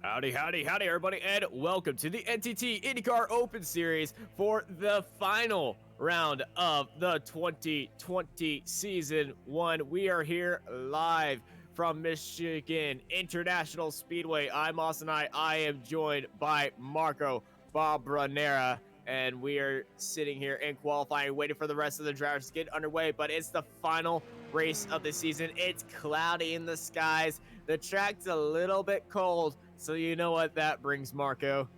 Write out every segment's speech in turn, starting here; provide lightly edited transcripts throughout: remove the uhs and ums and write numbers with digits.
Howdy, howdy, howdy, everybody, and welcome to the NTT Indycar Open Series for the final round of the 2020 Season 1. We are here live from Michigan International Speedway. I'm Austin. I am joined by Marco Barbranera, and we are sitting here in qualifying, waiting for the rest of the drivers to get underway, but it's the final race of the season. It's cloudy in the skies. The track's a little bit cold, so you know what that brings, Marco.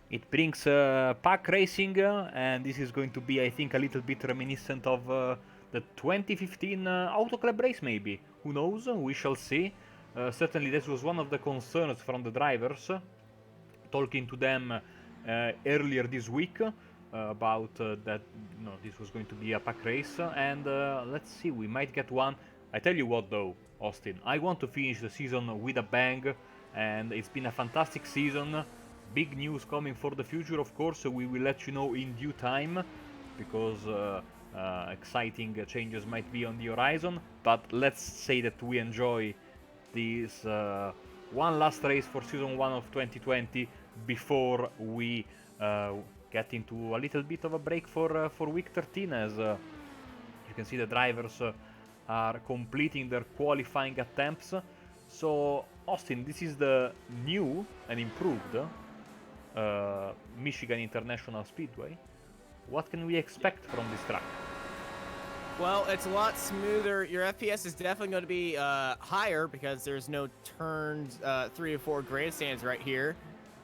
It brings pack racing, and this is going to be, I think, a little bit reminiscent of the 2015 Auto Club race, maybe. Who knows? We shall see. Certainly, this was one of the concerns from the drivers. Talking to them earlier this week about that, this was going to be a pack race, and let's see, we might get one. I tell you what, though, Austin, I want to finish the season with a bang, and it's been a fantastic season. Big news coming for the future, of course. We will let you know in due time because exciting changes might be on the horizon. But let's say that we enjoy this one last race for season 1 of 2020 before we get into a little bit of a break for week 13, as you can see the drivers are completing their qualifying attempts. So, Austin, this is the new and improved Michigan International Speedway. What can we expect from this track? Well, it's a lot smoother. Your FPS is definitely going to be higher because there's no turns 3 or 4 grandstands right here.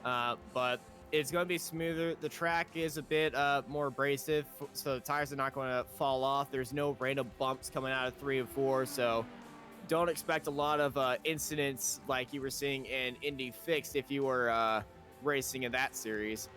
But it's going to be smoother. The track is a bit more abrasive, so the tires are not going to fall off. There's no random bumps coming out of 3 and 4, so don't expect a lot of incidents like you were seeing in Indy Fixed if you were racing in that series.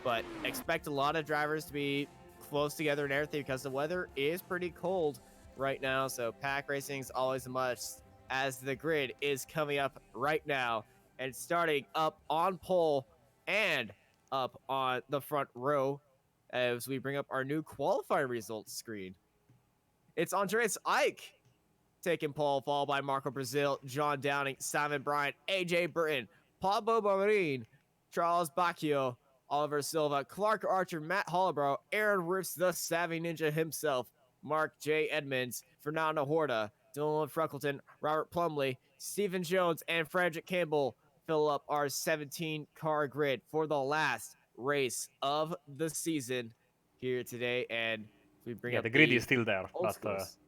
But expect a lot of drivers to be close together and everything because the weather is pretty cold right now. So pack racing is always a must, as the grid is coming up right now and starting up on pole and up on the front row as we bring up our new qualifying results screen. It's Andreas Ike taking pole, followed by Marco Brazil, John Downing, Simon Bryant, AJ Burton, Pablo Marin, Charles Bacchio, Oliver Silva, Clark Archer, Matt Hollowbrow, Aaron Roofs, the Savvy Ninja himself, Mark J. Edmonds, Fernando Horta, Dylan Freckleton, Robert Plumley, Stephen Jones, and Frederick Campbell fill up our 17-car grid for the last race of the season here today. And we bring Yeah, up the grid is the still there, old but schools.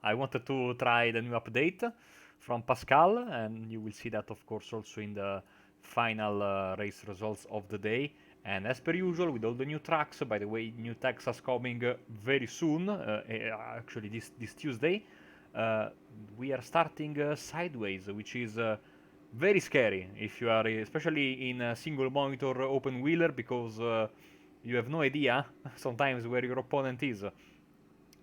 I wanted to try the new update from Pascal, and you will see that, of course, also in the final race results of the day. And as per usual, with all the new tracks, by the way, new Texas coming very soon, actually this Tuesday, we are starting sideways, which is very scary if you are, especially in a single monitor open wheeler, because you have no idea sometimes where your opponent is.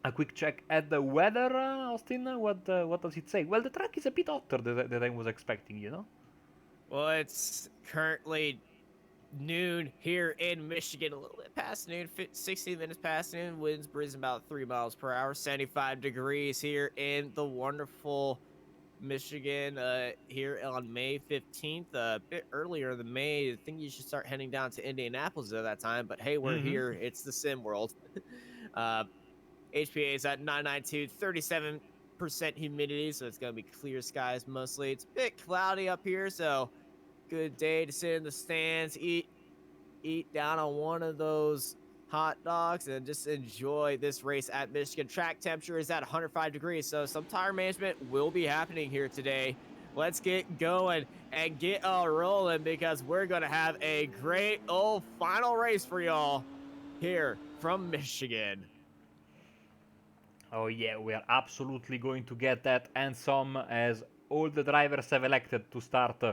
A quick check at the weather, Austin. What does it say? Well, the track is a bit hotter than I was expecting. Well, it's currently noon here in Michigan, a little bit past noon, 16 minutes past noon. Winds breezing about 3 miles per hour, 75 degrees here in the wonderful Michigan here on May 15th. A bit earlier than May. I think you should start heading down to Indianapolis at that time, but hey, we're Mm-hmm. here. It's the sim world. uh, HPA is at 992, 37% humidity, so it's going to be clear skies mostly. It's a bit cloudy up here, so good day to sit in the stands, eat down on one of those hot dogs, and just enjoy this race at Michigan. Track temperature is at 105 degrees, so some tire management will be happening here today. Let's get going and get rolling because we're going to have a great old final race for y'all here from Michigan. Oh yeah, we are absolutely going to get that and some, as all the drivers have elected to start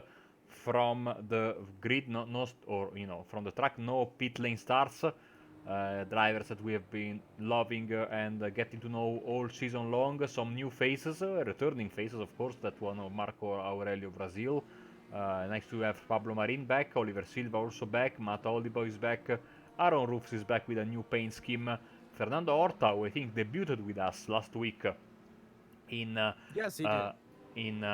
from the grid, from the track. No pit lane starts. Drivers that we have been loving and getting to know all season long. Some new faces, returning faces, of course. That one of Marco Aurelio Brazil. Nice to have Pablo Marin back, Oliver Silva also back, Matt Olibo is back, Aaron Roofs is back with a new paint scheme. Fernando Horta, who I think debuted with us last week in uh, Yes, he did. uh, in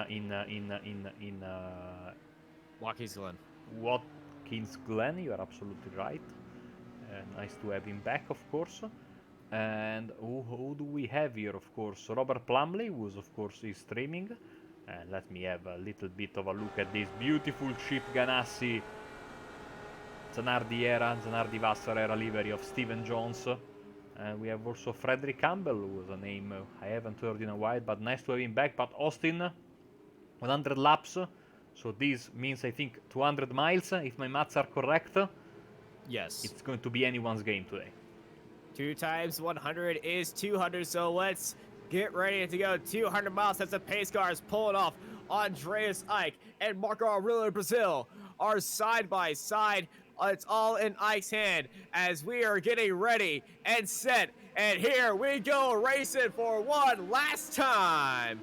Watkins Glen. Watkins Glen, you are absolutely right. Nice to have him back, of course. And who do we have here, of course? Robert Plumley, who's, of course, is streaming. And let me have a little bit of a look at this beautiful Chip Ganassi Zanardi Vassar era livery of Steven Jones. And we have also Frederick Campbell, who was a name I haven't heard in a while, but nice to have him back. But Austin, 100 laps. So this means, I think, 200 miles, if my maths are correct. Yes. It's going to be anyone's game today. 2 times 100 is 200, so let's get ready to go. 200 miles as the pace car is pulling off. Andreas Ike and Marco Aurelio Brazil are side by side. It's all in Ike's hand as we are getting ready and set. And here we go, racing for one last time.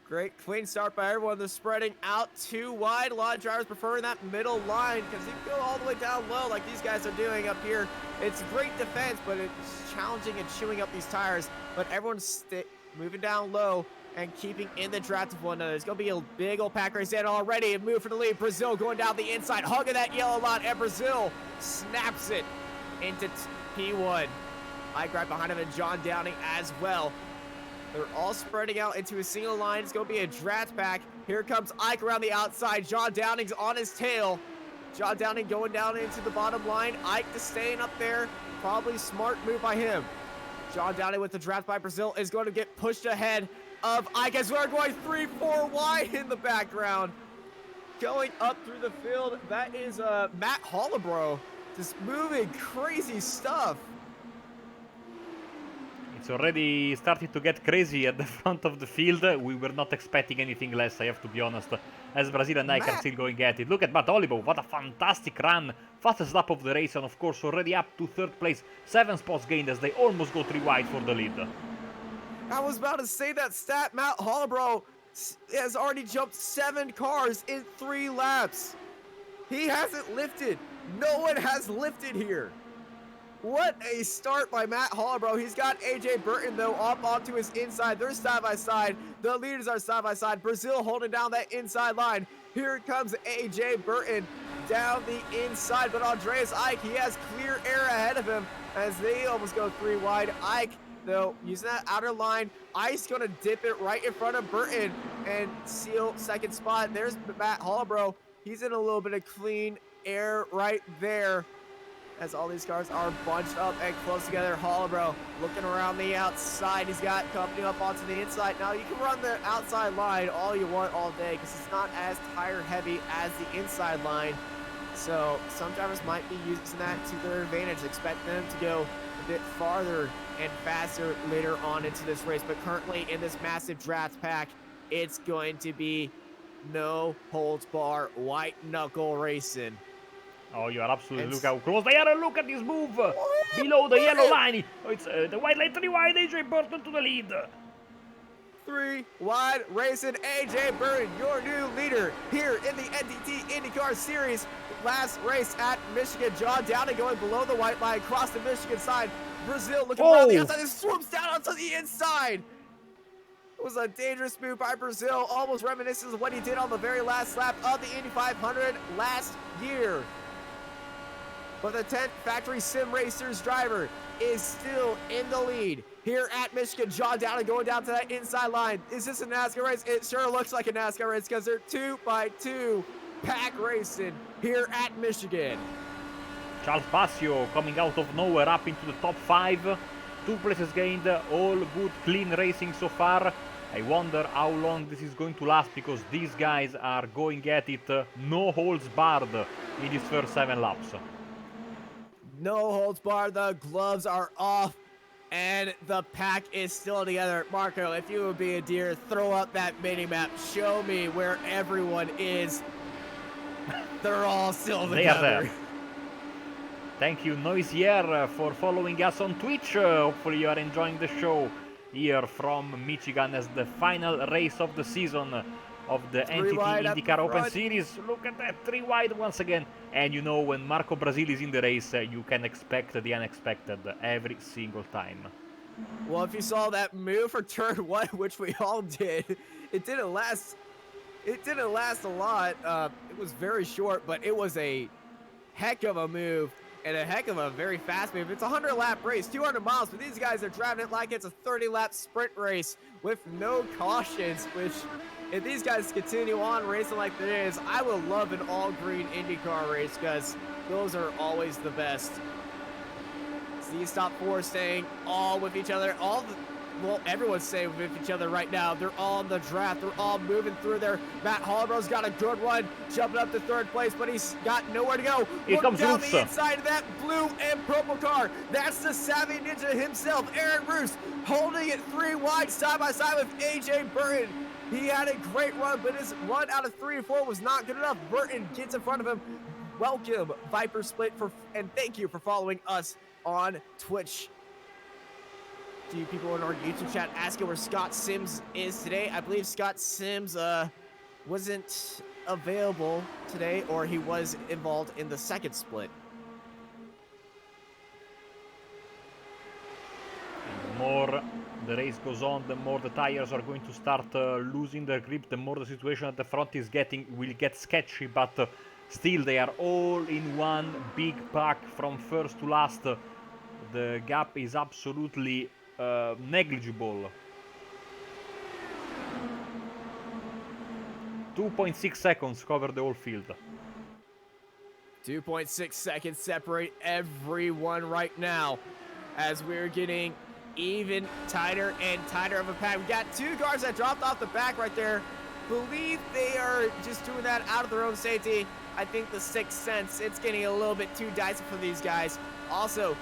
Great clean start by everyone. They're spreading out too wide. A lot of drivers preferring that middle line because you can go all the way down low like these guys are doing up here. It's great defense, but it's challenging and chewing up these tires. But everyone's moving down low and keeping in the draft of one another. It's going to be a big old pack race in already. And move for the lead. Brazil going down the inside, hugging that yellow line. And Brazil snaps it into P1. Ike right behind him and John Downing as well. They're all spreading out into a single line. It's going to be a draft pack. Here comes Ike around the outside. John Downing's on his tail. John Downing going down into the bottom line. Ike just staying up there. Probably smart move by him. John Downing with the draft by Brazil is going to get pushed ahead of Ike as we're going 3-4 wide in the background. Going up through the field, that is Matt Hollebro. Just moving crazy stuff. It's already started to get crazy at the front of the field. We were not expecting anything less, I have to be honest. As Brazil and Ike are still going at it. Look at Matt Olibo, what a fantastic run. Fastest lap of the race, and of course already up to 3rd place. 7 spots gained as they almost go 3 wide for the lead. I was about to say that stat. Matt Hollebro has already jumped 7 cars in 3 laps. He hasn't lifted. No one has lifted here. What a start by Matt Hollebro. He's got AJ Burton, though, up onto his inside. They're side by side. The leaders are side by side. Brazil holding down that inside line. Here comes AJ Burton down the inside. But Andreas Ike, he has clear air ahead of him as they almost go 3 wide. Ike, though, using that outer line. Ike's going to dip it right in front of Burton and seal 2nd spot. There's Matt Hollebro. He's in a little bit of clean air right there, as all these cars are bunched up and close together. Hollebro looking around the outside. He's got company up onto the inside. Now, you can run the outside line all you want all day because it's not as tire heavy as the inside line. So some drivers might be using that to their advantage. Expect them to go a bit farther and faster later on into this race. But currently in this massive draft pack, it's going to be no holds bar, white knuckle racing. Oh, you are absolutely, look how close they are, and look at this move! Below the yellow line! Oh, it's the white line, 3 wide, AJ Burton to the lead! 3 wide racing, AJ Burton, your new leader here in the NTT Indycar Series. Last race at Michigan, John Downing going below the white line, across the Michigan side. Brazil looking around the outside and swoops down onto the inside. It was a dangerous move by Brazil, almost reminiscent of what he did on the very last lap of the Indy 500 last year. But the 10th Factory Sim Racers driver is still in the lead here at Michigan. John Downing going down to that inside line. Is this a NASCAR race? It sure looks like a NASCAR race because they're 2x2 pack racing here at Michigan. Charles Passio coming out of nowhere up into the top 5. 2 places gained, all good, clean racing so far. I wonder how long this is going to last because these guys are going at it, no holds barred in these first 7 laps. No holds barred, the gloves are off, and the pack is still together. Marco, if you would be a deer, throw up that mini-map. Show me where everyone is. They're all still together. They are there. Thank you, Noisier, for following us on Twitch. Hopefully you are enjoying the show here from Michigan as the final race of the season of the NTT Indycar Open Series. Look at that, 3 wide once again. And you know, when Marco Brazil is in the race, you can expect the unexpected every single time. Well, if you saw that move for turn 1, which we all did, it didn't last. It didn't last a lot. It was very short, but it was a heck of a move and a heck of a very fast move. It's a 100-lap race, 200 miles, but these guys are driving it like it's a 30-lap sprint race with no cautions, which if these guys continue on racing like there is, I would love an all-green IndyCar race because those are always the best. So these top four staying all with each other. Well, everyone's staying with each other right now. They're all in the draft. They're all moving through there. Matt Holloway's got a good one, jumping up to third place, but he's got nowhere to go. Here comes down Roos. the inside of that blue and purple car. That's the savvy ninja himself, Aaron Roos, holding it 3 wide side by side with AJ Burton. He had a great run, but his run out of 3 and 4 was not good enough. Burton gets in front of him. Welcome, Viper Split, and thank you for following us on Twitch. You people in our YouTube chat asking where Scott Sims is today. I believe Scott Sims wasn't available today, or he was involved in the second split. And the more the race goes on, the more the tires are going to start losing their grip, the more the situation at the front will get sketchy, but still they are all in one big pack from first to last. The gap is absolutely negligible. 2.6 seconds cover the whole field. 2.6 seconds separate everyone right now as we're getting even tighter and tighter of a pack. We got 2 cars that dropped off the back right there. Believe they are just doing that out of their own safety. I think the sixth sense, it's getting a little bit too dicey for these guys. Also,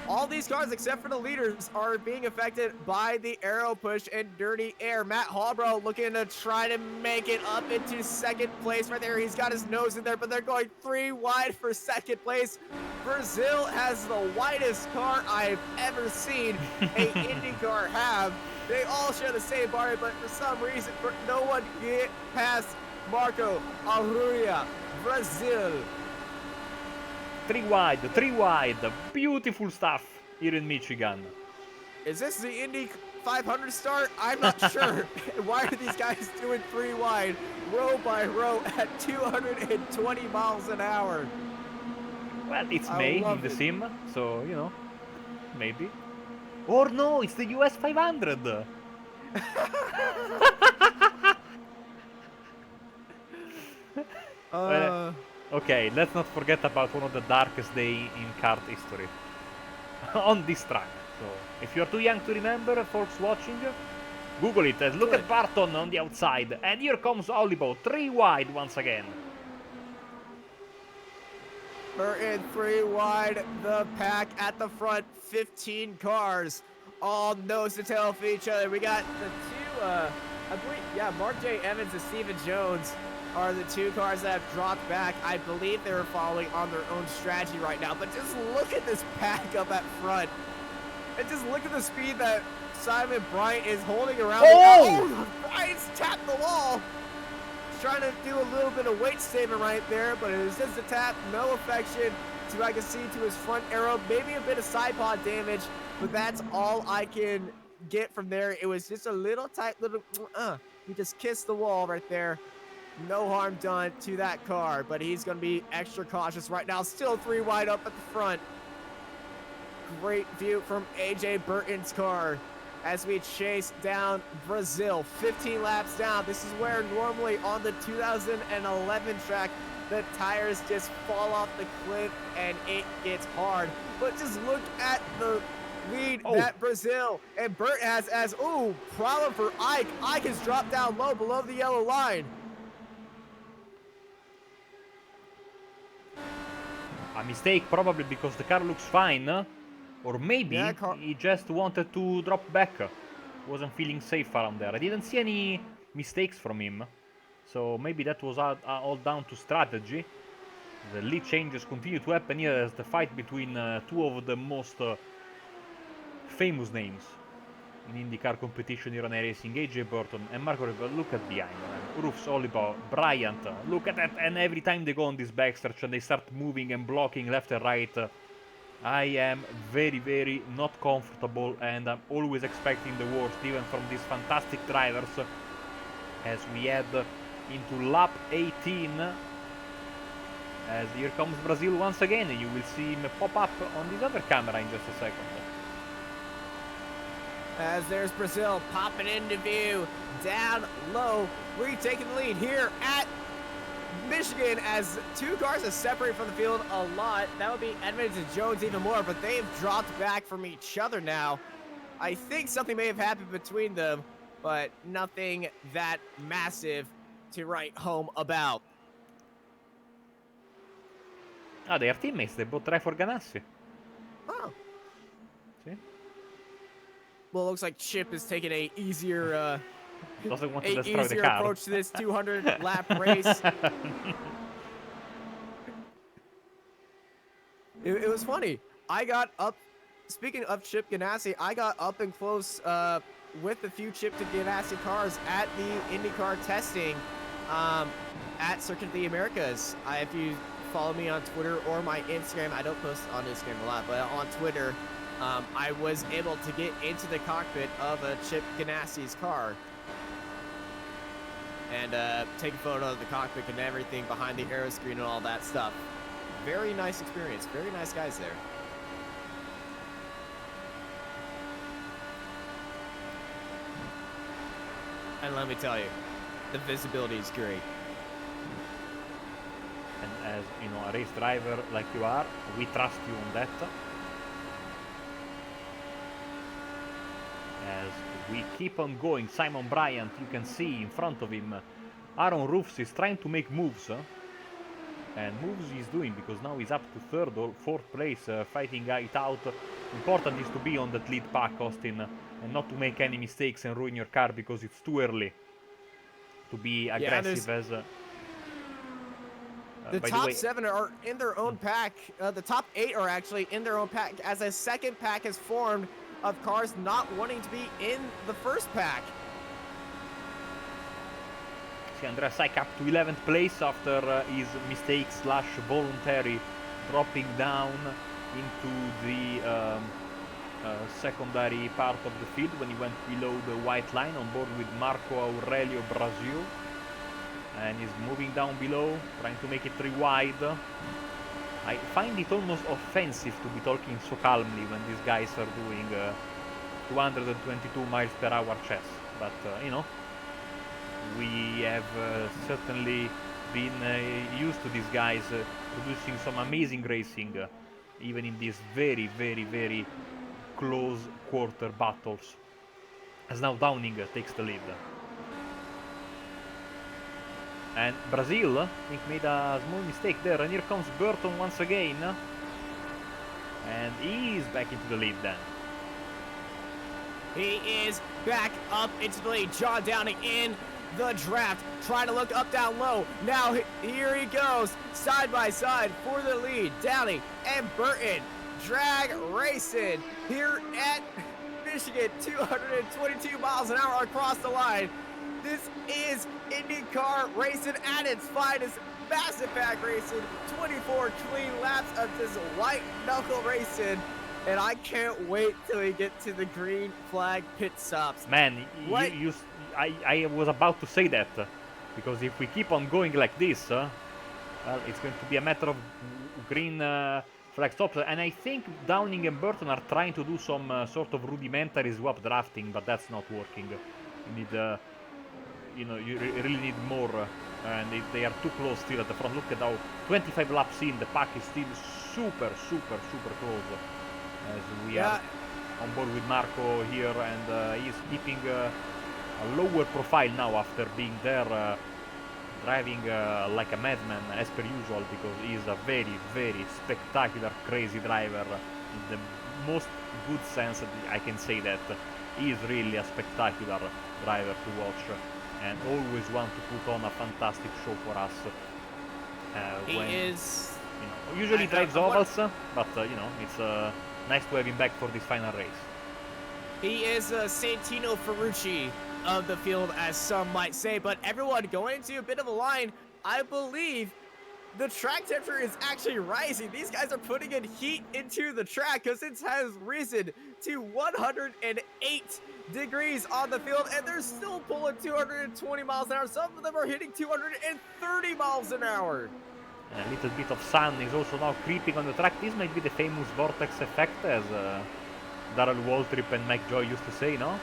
all these cars, except for the leaders, are being affected by the aero push and dirty air. Matt Hallbro looking to try to make it up into second place right there. He's got his nose in there, but they're going 3 wide for second place. Brazil has the widest car I've ever seen a IndyCar have. They all share the same body, but for some reason, no one can get past Marco Arruia, Brazil. 3 wide, beautiful stuff here in Michigan. Is this the Indy 500 start? I'm not sure. Why are these guys doing 3 wide, row by row at 220 miles an hour? Well, it's May in the sim, so, you know, maybe. Or no, it's the US 500! Okay, let's not forget about one of the darkest days in kart history. On this track. So, if you're too young to remember, folks watching, Google it and look at Barton on the outside. And here comes Olibo, 3 wide once again. Burton 3 wide, the pack at the front, 15 cars, all nose to tail for each other. We got the 2, I believe, yeah, Mark J. Evans and Steven Jones are the 2 cars that have dropped back. I believe they were following on their own strategy right now, but just look at this pack up at front. And just look at the speed that Simon Bryant is holding around. Oh, Bryant's tapped the wall. He's trying to do a little bit of weight saving right there, but it was just a tap, no affection to, I can see, to his front arrow. Maybe a bit of side pod damage, but that's all I can get from there. It was just a little tight little, he just kissed the wall right there. No harm done to that car, but he's going to be extra cautious right now. Still 3 wide up at the front. Great view from AJ Burton's car as we chase down Brazil. 15 laps down. This is where normally on the 2011 track, the tires just fall off the cliff and it gets hard. But just look at the lead that Brazil and Burton has as, problem for Ike. Ike has dropped down low below the yellow line. A mistake probably because the car looks fine, or maybe he just wanted to drop back. Wasn't feeling safe around there. I didn't see any mistakes from him, so maybe that was all down to strategy. The lead changes continue to happen here as the fight between 2 of the most famous names in IndyCar competition here on iRacing, AJ Burton and Marco Rubio. Look at behind them. Roofs, Oliver, Bryant, look at that, and every time they go on this backstretch and they start moving and blocking left and right, I am very, very not comfortable, and I'm always expecting the worst, even from these fantastic drivers. As we head into lap 18, as here comes Brazil once again, and you will see him pop up on this other camera in just a second. As there's Brazil popping into view, down low, retaking the lead here at Michigan, as two cars are separated from the field a lot. That would be Edmonds and Jones even more, but they've dropped back from each other now. I think something may have happened between them, but nothing that massive to write home about. Ah, they are teammates. They both drive for Ganassi. Oh. See? Well, it looks like Chip is taking a easier Doesn't want to destroy the easier car. approach to this 200 lap race. It was funny. I got up, speaking of Chip Ganassi, I got up and close with a few Chip to Ganassi cars at the IndyCar testing at Circuit of the Americas. If you follow me on Twitter or my Instagram, I don't post on Instagram a lot, but on Twitter, I was able to get into the cockpit of a Chip Ganassi's car and take a photo of the cockpit and everything behind the aero screen and all that stuff. Very nice experience. Very nice guys there. And let me tell you, the visibility is great. And as you know, a race driver like you are, we trust you on that. As we keep on going, Simon Bryant, you can see in front of him, Aaron Roofs is trying to make moves. And moves he's doing, because now he's up to third or fourth place, fighting it out. Important is to be on that lead pack, Austin, and not to make any mistakes and ruin your car, because it's too early to be aggressive. The top 7 are in their own pack. The top 8 are actually in their own pack, as a second pack has formed of cars not wanting to be in the first pack. See, Andrea Saik up to 11th place after his mistake / voluntary dropping down into the secondary part of the field when he went below the white line on board with Marco Aurelio Brasil. And he's moving down below, trying to make it 3 wide. I find it almost offensive to be talking so calmly when these guys are doing 222 miles per hour chess. But, you know, we have certainly been used to these guys producing some amazing racing, even in these very, very, very close quarter battles. As now Downing takes the lead. And Brazil, I think, made a small mistake there. And here comes Burton once again. And he's back into the lead then. He is back up into the lead. John Downing in the draft, trying to look up, down, low. Now here he goes, side by side for the lead. Downing and Burton drag racing here at Michigan, 222 miles an hour across the line. This is IndyCar racing at its finest. Massive pack racing, 24 clean laps of this white knuckle racing. And I can't wait till we get to the green flag pit stops. Man, I was about to say that. Because if we keep on going like this, well, it's going to be a matter of green flag stops. And I think Downing and Burton are trying to do some sort of rudimentary swap drafting, but that's not working. You need... you know, you really need more, and they are too close still at the front. Look at how 25 laps in, the pack is still super close, as we are on board with Marco here, and he's keeping a lower profile now after being there, driving like a madman as per usual, because he's a very spectacular, crazy driver in the most good sense that I can say that. He is really a spectacular driver to watch, and always want to put on a fantastic show for us. He is... You know, usually drives ovals, but, you know, it's nice to have him back for this final race. He is Santino Ferrucci of the field, as some might say, but everyone going into a bit of a line. I believe the track temperature is actually rising. These guys are putting in heat into the track because it has risen to 108 degrees on the field, and they're still pulling 220 miles an hour. Some of them are hitting 230 miles an hour. A little bit of sun is also now creeping on the track. This might be the famous vortex effect, as Darrell Waltrip and Mike Joy used to say, no?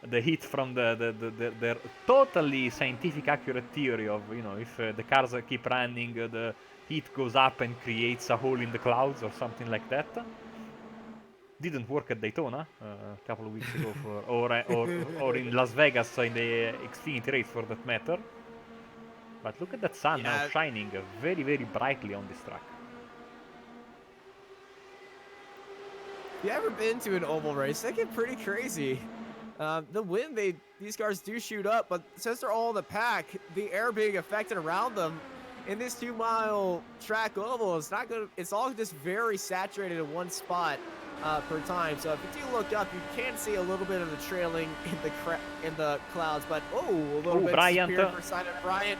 The heat from the totally scientific accurate theory of, you know, if the cars keep running, the heat goes up and creates a hole in the clouds or something like that. Didn't work at Daytona a couple of weeks ago, or in Las Vegas in the Xfinity race for that matter. But look at that sun now shining very, very brightly on this track. If you ever been to an oval race, they get pretty crazy. The wind, these cars do shoot up, but since they're all in the pack, the air being affected around them in this 2-mile track oval, it's all just very saturated in one spot per time. So if you do look up, you can see a little bit of the trailing in the clouds, but a little bit disappeared for Simon Bryant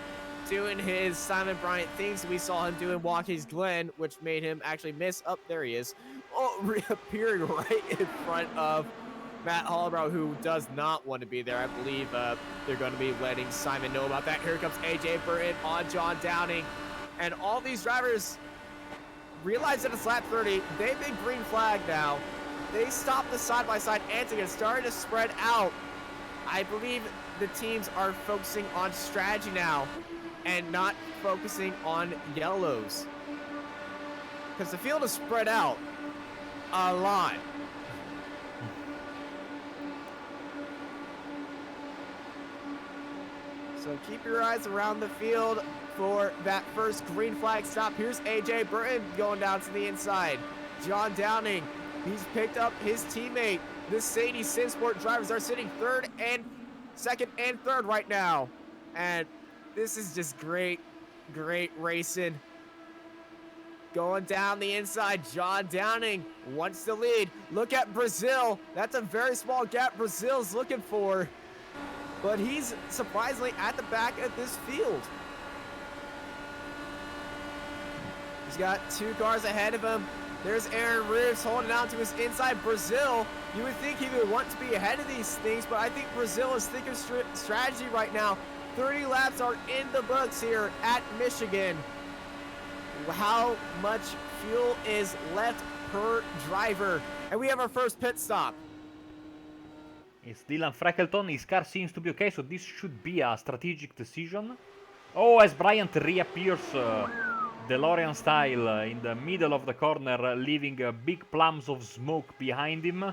doing his Simon Bryant things we saw him doing Waukesha Glen, which made him actually miss. There he is. Reappearing right in front of Matt Hollowbrow, who does not want to be there. I believe they're going to be letting Simon know about that. Here comes AJ Burton on John Downing. And all these drivers realize that it's lap 30. They've been green flag now. They stopped the side-by-side antics and started to spread out. I believe the teams are focusing on strategy now and not focusing on yellows, because the field is spread out a lot. So keep your eyes around the field for that first green flag stop. Here's AJ Burton going down to the inside. John Downing, he's picked up his teammate. The Sadie Sinsport drivers are sitting second and third right now. And this is just great racing. Going down the inside, John Downing wants to lead. Look at Brazil. That's a very small gap Brazil's looking for. But he's surprisingly at the back of this field. He's got 2 cars ahead of him. There's Aaron Reeves holding on to his inside. Brazil, you would think he would want to be ahead of these things, but I think Brazil is thinking strategy right now. 30 laps are in the books here at Michigan. How much fuel is left per driver? And we have our first pit stop. It's Dylan Freckleton. His car seems to be okay, so this should be a strategic decision. Oh, as Bryant reappears DeLorean style in the middle of the corner, leaving big plumes of smoke behind him.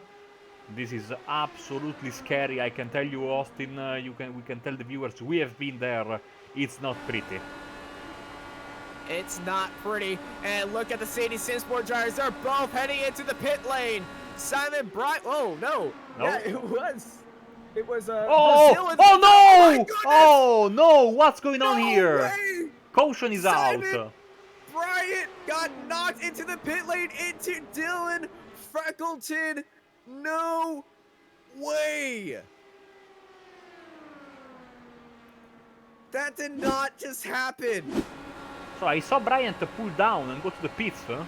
This is absolutely scary. I can tell you, Austin, we can tell the viewers, we have been there. It's not pretty. It's not pretty. And look at the Sadie Sinsport drivers. They're both heading into the pit lane. Simon Bryant. Oh, no. Yeah, it was. It was Brazil. Oh, no! Oh, no! What's going on here? Way. Caution is Simon out. Bryant got knocked into the pit lane into Dylan Freckleton. No way. That did not just happen. So I saw Bryant pull down and go to the pits, huh?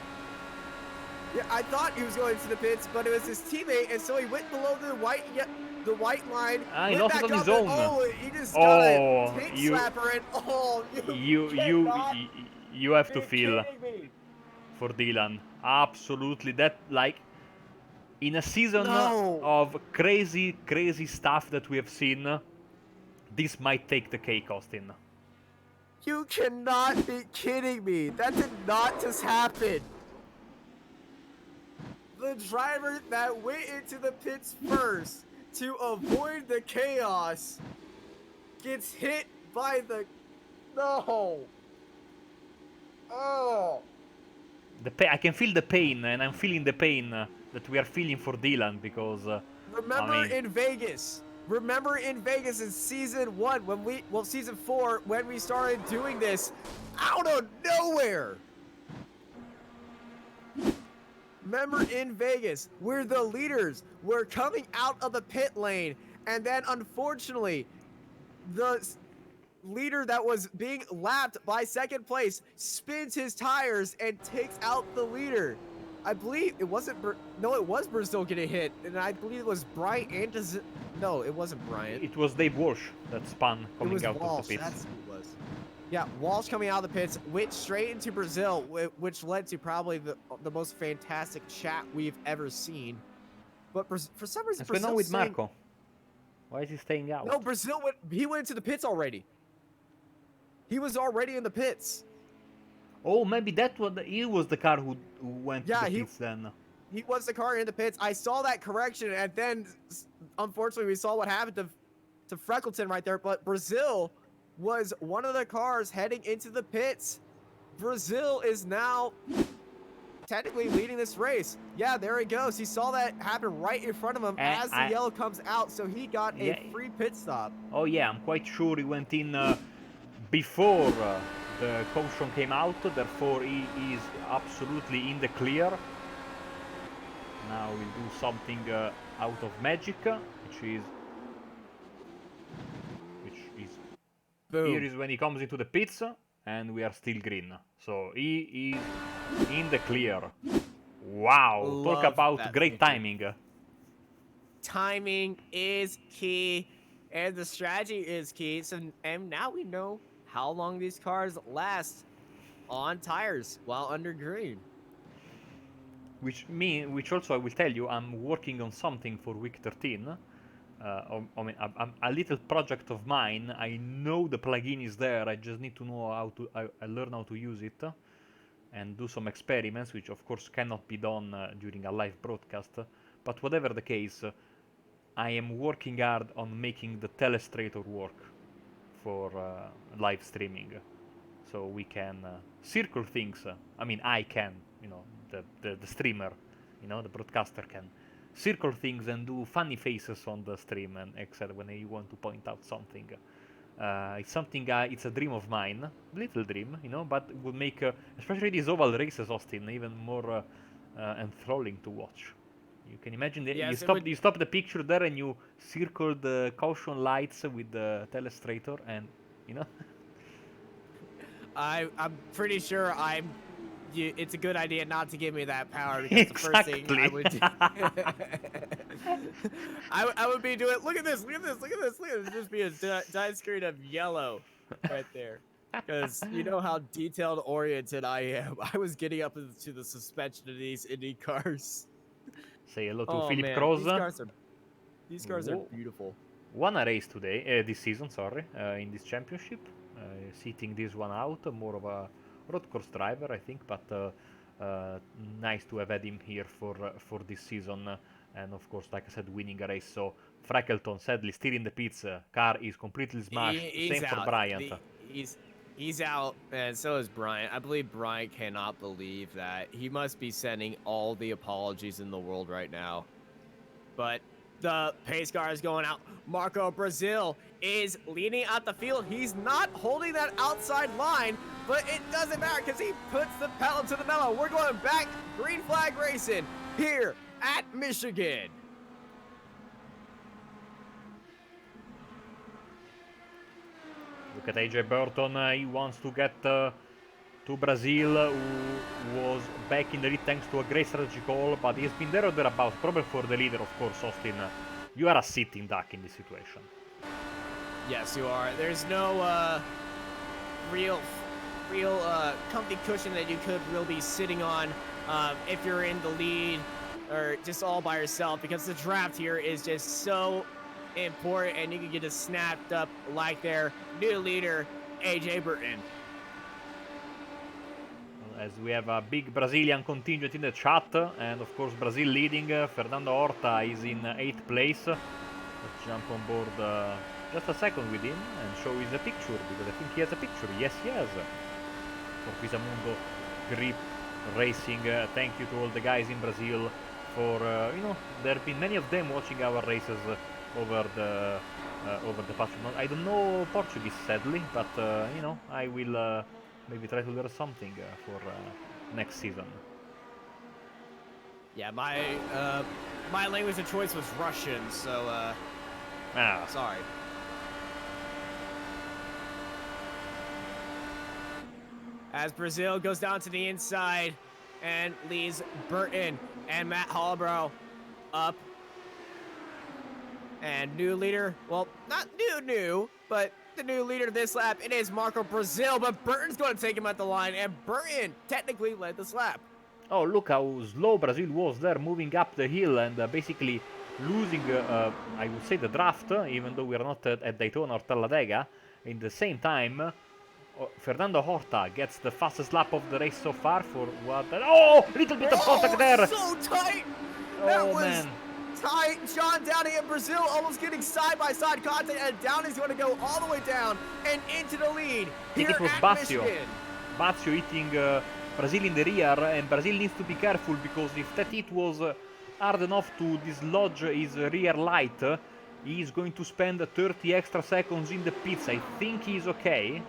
Yeah, I thought he was going to the pits, but it was his teammate, and so he went below the white line. He lost it on his own. He just got a pig slapper, and you have to feel for Dylan. Absolutely, that, like, in a season of crazy stuff that we have seen, this might take the cake, Austin. You cannot be kidding me. That did not just happen. The driver that went into the pits first to avoid the chaos gets hit by the... No. Oh. I can feel the pain, and I'm feeling the pain that we are feeling for Dylan, because... Remember in Vegas in season 1, season 4, when we started doing this out of nowhere. Remember in Vegas, we're the leaders. We're coming out of the pit lane, and then unfortunately, the leader that was being lapped by second place spins his tires and takes out the leader. I believe it wasn't. No, it was Brazil getting hit, and I believe it was Bryant and no, it wasn't Bryant. It was Dave Walsh that spun coming out Walsh, of the pits. that's who it was. Yeah, Walsh coming out of the pits went straight into Brazil, which led to probably the most fantastic chat we've ever seen. But for some reason, What's going on with Marco? Why is he staying out? No, Brazil he went into the pits already. He was already in the pits. Oh, maybe he was the car who went to the pits then. He was the car in the pits. I saw that correction, and then, unfortunately, we saw what happened to Freckleton right there. But Brazil was one of the cars heading into the pits. Brazil is now technically leading this race. Yeah, there he goes. He saw that happen right in front of him as the yellow comes out, so he got a free pit stop. Oh, yeah, I'm quite sure he went in before the caution came out, therefore he is absolutely in the clear. Now we'll do something out of magic, which is Boom. Here is when he comes into the pits, and we are still green. So he is in the clear. Wow, talk about great timing. Timing is key, and the strategy is key. So, and now we know how long these cars last on tires while under green. Which also I will tell you, I'm working on something for week 13. I mean, a little project of mine. I know the plugin is there. I just need to know how to. I learn how to use it, and do some experiments, which of course cannot be done during a live broadcast. But whatever the case, I am working hard on making the telestrator work for live streaming, so we can circle things. I mean, I can, the streamer, the broadcaster can circle things and do funny faces on the stream and etc. when you want to point out something. It's something. It's a dream of mine, little dream, but it would make especially these oval races, Austin, even more enthralling to watch. You can imagine that you stop the picture there and you circle the caution lights with the telestrator, and I'm pretty sure it's a good idea not to give me that power, because the first thing I would do, I would be doing. Look at this! Look at this! Look at this! Look at this! Just be a giant screen of yellow right there, because you know how detailed oriented I am. I was getting up into the suspension of these Indy cars. Say hello to Philip Cross. These cars are beautiful. Won a race today, this season, sorry, in this championship. Sitting this one out, more of a road course driver, I think, but nice to have had him here for this season. And of course, like I said, winning a race. So Freckleton, sadly, still in the pits. Car is completely smashed. Same for Bryant. He's out, and so is Bryant. I believe Bryant cannot believe that. He must be sending all the apologies in the world right now. But the pace car is going out. Marco Brazil is leading out the field. He's not holding that outside line, but it doesn't matter because he puts the pedal to the metal. We're going back green flag racing here at Michigan. Look at AJ Burton. He wants to get to Brazil, who was back in the lead thanks to a great strategy call, but he's been there or thereabouts, probably for the leader, of course, Austin. You are a sitting duck in this situation. Yes, you are. There's no real comfy cushion that you could really be sitting on if you're in the lead or just all by yourself, because the draft here is just so important, and you can get it snapped up like their new leader, AJ Burton. As we have a big Brazilian contingent in the chat, and of course Brazil leading. Fernando Horta is in 8th place. Let's jump on board just a second with him and show his a picture, because I think he has a picture. Yes, he has. For Quisamundo Grip Racing, thank you to all the guys in Brazil for, there have been many of them watching our races over the past month. I don't know Portuguese, sadly, but, I will maybe try to learn something for next season. Yeah, my language of choice was Russian, so sorry. as Brazil goes down to the inside and leaves Burton and Matt Hollbrow up. And new leader, well, not new, but the new leader this lap, it is Marco Brazil, but Burton's going to take him at the line, and Burton technically led this lap. Oh, look how slow Brazil was there, moving up the hill and basically losing, I would say, the draft, even though we are not at Daytona or Talladega. In the same time, Fernando Horta gets the fastest lap of the race so far for what? Oh, little bit of contact there. So tight. That was tight. John Downey and Brazil almost getting side-by-side contact, and Downey's going to go all the way down and into the lead. I think it was Bazio. Bazio hitting Brazil in the rear, and Brazil needs to be careful because if that hit was hard enough to dislodge his rear light, he's going to spend 30 extra seconds in the pits. I think he's okay.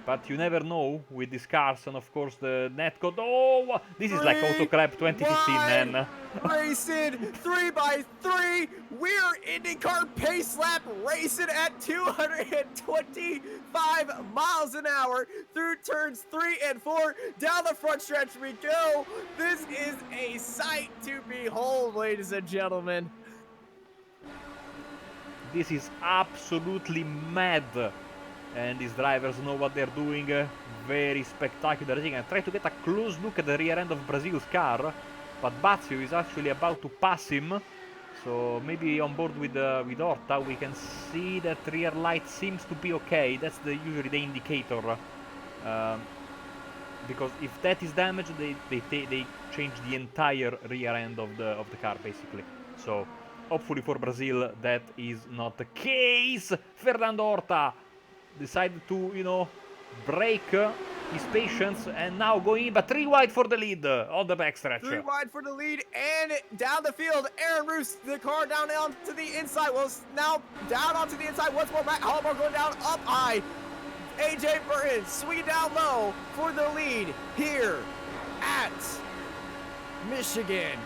But you never know with these cars, and of course the net code. Oh, this is like Autoclub 2015, man. Racing 3x3. We're IndyCar pace lap racing at 225 miles an hour through turns 3 and 4. Down the front stretch we go. This is a sight to behold, ladies and gentlemen. This is absolutely mad. And these drivers know what they're doing. Very spectacular thing. I try to get a close look at the rear end of Brazil's car, but Bazio is actually about to pass him. So maybe on board with Horta, we can see that rear light seems to be okay. That's usually the indicator. Because if that is damaged, they change the entire rear end of the car basically. So hopefully for Brazil that is not the case. Fernando Horta decided to, break his patience and now going in, but 3 wide for the lead on the backstretch. 3 wide for the lead, and down the field, Aaron Roos, the car down onto the inside. Well, now down onto the inside once more. Matt Hollbrow going down up high. AJ Burton swinging down low for the lead here at Michigan.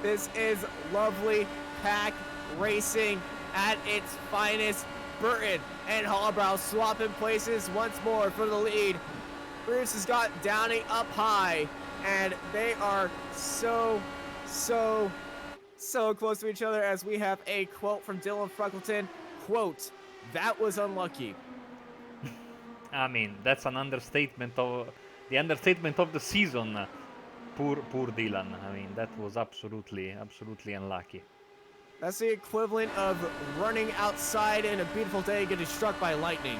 This is lovely pack racing at its finest. Burton and Hollbrow swapping places once more for the lead. Bruce has got Downey up high, and they are so close to each other, as we have a quote from Dylan Freckleton, quote, "That was unlucky." I mean, that's an understatement of the season. Poor Dylan. I mean, that was absolutely unlucky. That's the equivalent of running outside in a beautiful day getting struck by lightning.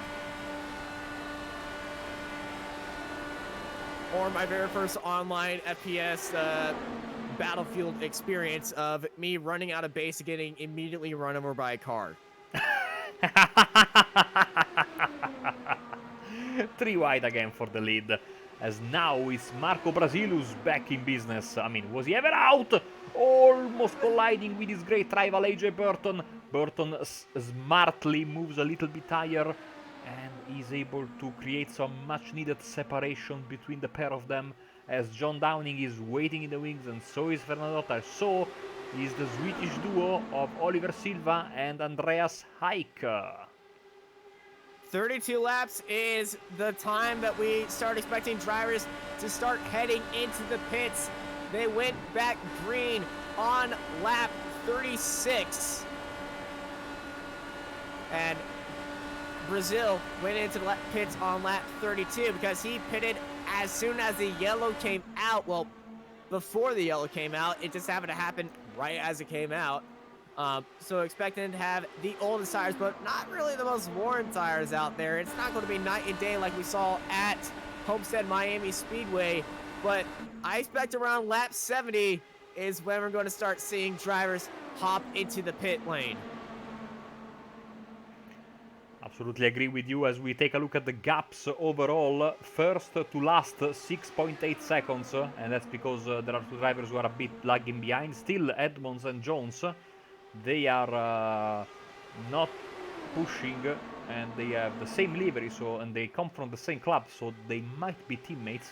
Or my very first online FPS Battlefield experience of me running out of base and getting immediately run over by a car. 3 wide again for the lead. As now it's Marco Brazil who's back in business. I mean, was he ever out? Almost colliding with his great rival AJ Burton. Burton smartly moves a little bit higher and is able to create some much needed separation between the pair of them, as John Downing is waiting in the wings, and so is Fernando Horta. So is the Swedish duo of Oliver Silva and Andreas Heik. 32 laps is the time that we start expecting drivers to start heading into the pits. They went back green on lap 36. And Brazil went into the pits on lap 32 because he pitted as soon as the yellow came out. Well, before the yellow came out, it just happened to happen right as it came out. So expecting to have the oldest tires, but not really the most worn tires out there. It's not going to be night and day like we saw at Homestead Miami Speedway, but I expect around lap 70 is when we're going to start seeing drivers hop into the pit lane. Absolutely agree with you. As we take a look at the gaps overall, first to last 6.8 seconds, and that's because there are 2 drivers who are a bit lagging behind. Still Edmonds and Jones. They are not pushing, and they have the same livery, and they come from the same club, so they might be teammates.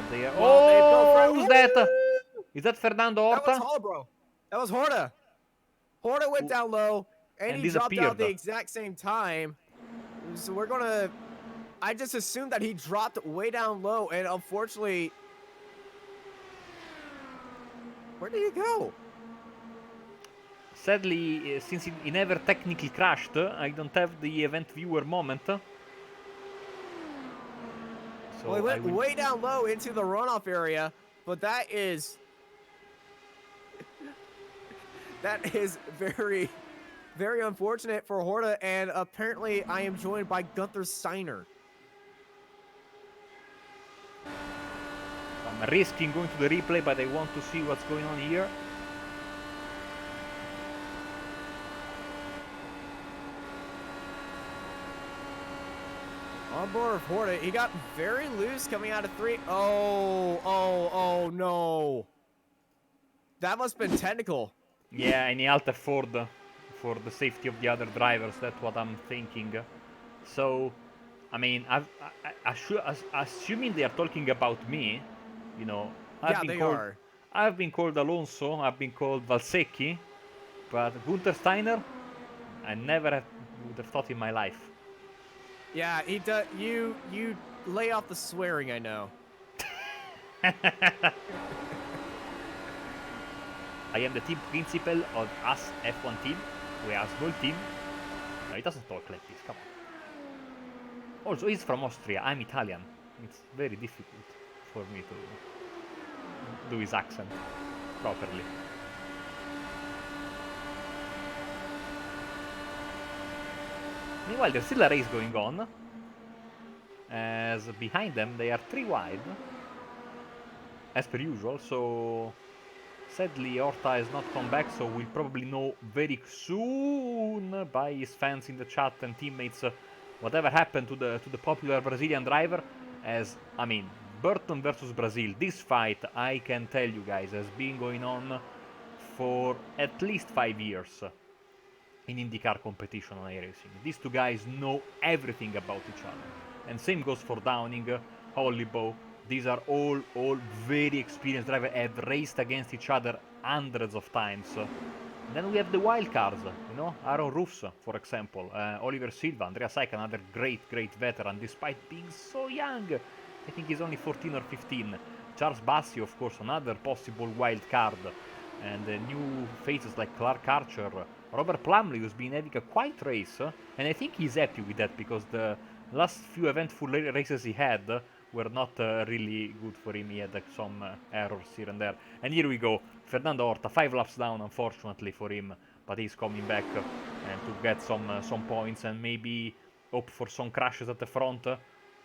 They are. Oh, who's that? Is that Fernando Horta? That was Hollbrow. That was Horta. Horta went down low, and he dropped out at the exact same time. So we're gonna I just assumed that he dropped way down low, and unfortunately, where did he go? Sadly, since he never technically crashed, I don't have the event viewer moment. Well, he So I went will. way down low into the runoff area, but that is very, very unfortunate for Horta, and apparently I am joined by Gunther Steiner. I'm risking going to the replay, but I want to see what's going on here. On board with Horta, he got very loose coming out of 3. Oh, no. That must have been technical. Yeah, and he altered for the safety of the other drivers. That's what I'm thinking. So, I mean, assuming they are talking about me, you know, Yeah, they are. I've been called Alonso, I've been called Valsecchi, but Gunther Steiner, I never would have thought in my life. Yeah, he does. You lay off the swearing, I know. I am the team principal of us F1 team. We are a small team. No, he doesn't talk like this, come on. Also, he's from Austria, I'm Italian. It's very difficult for me to do his accent properly. Meanwhile, there's still a race going on, as behind them they are 3 wide, as per usual, so sadly Horta has not come back, so we'll probably know very soon by his fans in the chat and teammates whatever happened to the popular Brazilian driver, as, I mean, Burton versus Brazil, this fight, I can tell you guys, has been going on for at least 5 years in IndyCar competition on iRacing. These two guys know everything about each other. And same goes for Downing, Hollybow. These are all very experienced drivers, have raced against each other hundreds of times. Then we have the wild cards, you know, Aaron Roofs, for example, Oliver Silva, Andrea Saik, another great veteran, despite being so young. I think he's only 14 or 15. Charles Bassi, of course, another possible wild card. And new faces like Clark Archer, Robert Plumley, who's been having a quiet race, and I think he's happy with that because the last few eventful races he had were not really good for him. He had some errors here and there. And here we go, Fernando Horta, 5 laps down, unfortunately for him, but he's coming back and to get some points and maybe hope for some crashes at the front.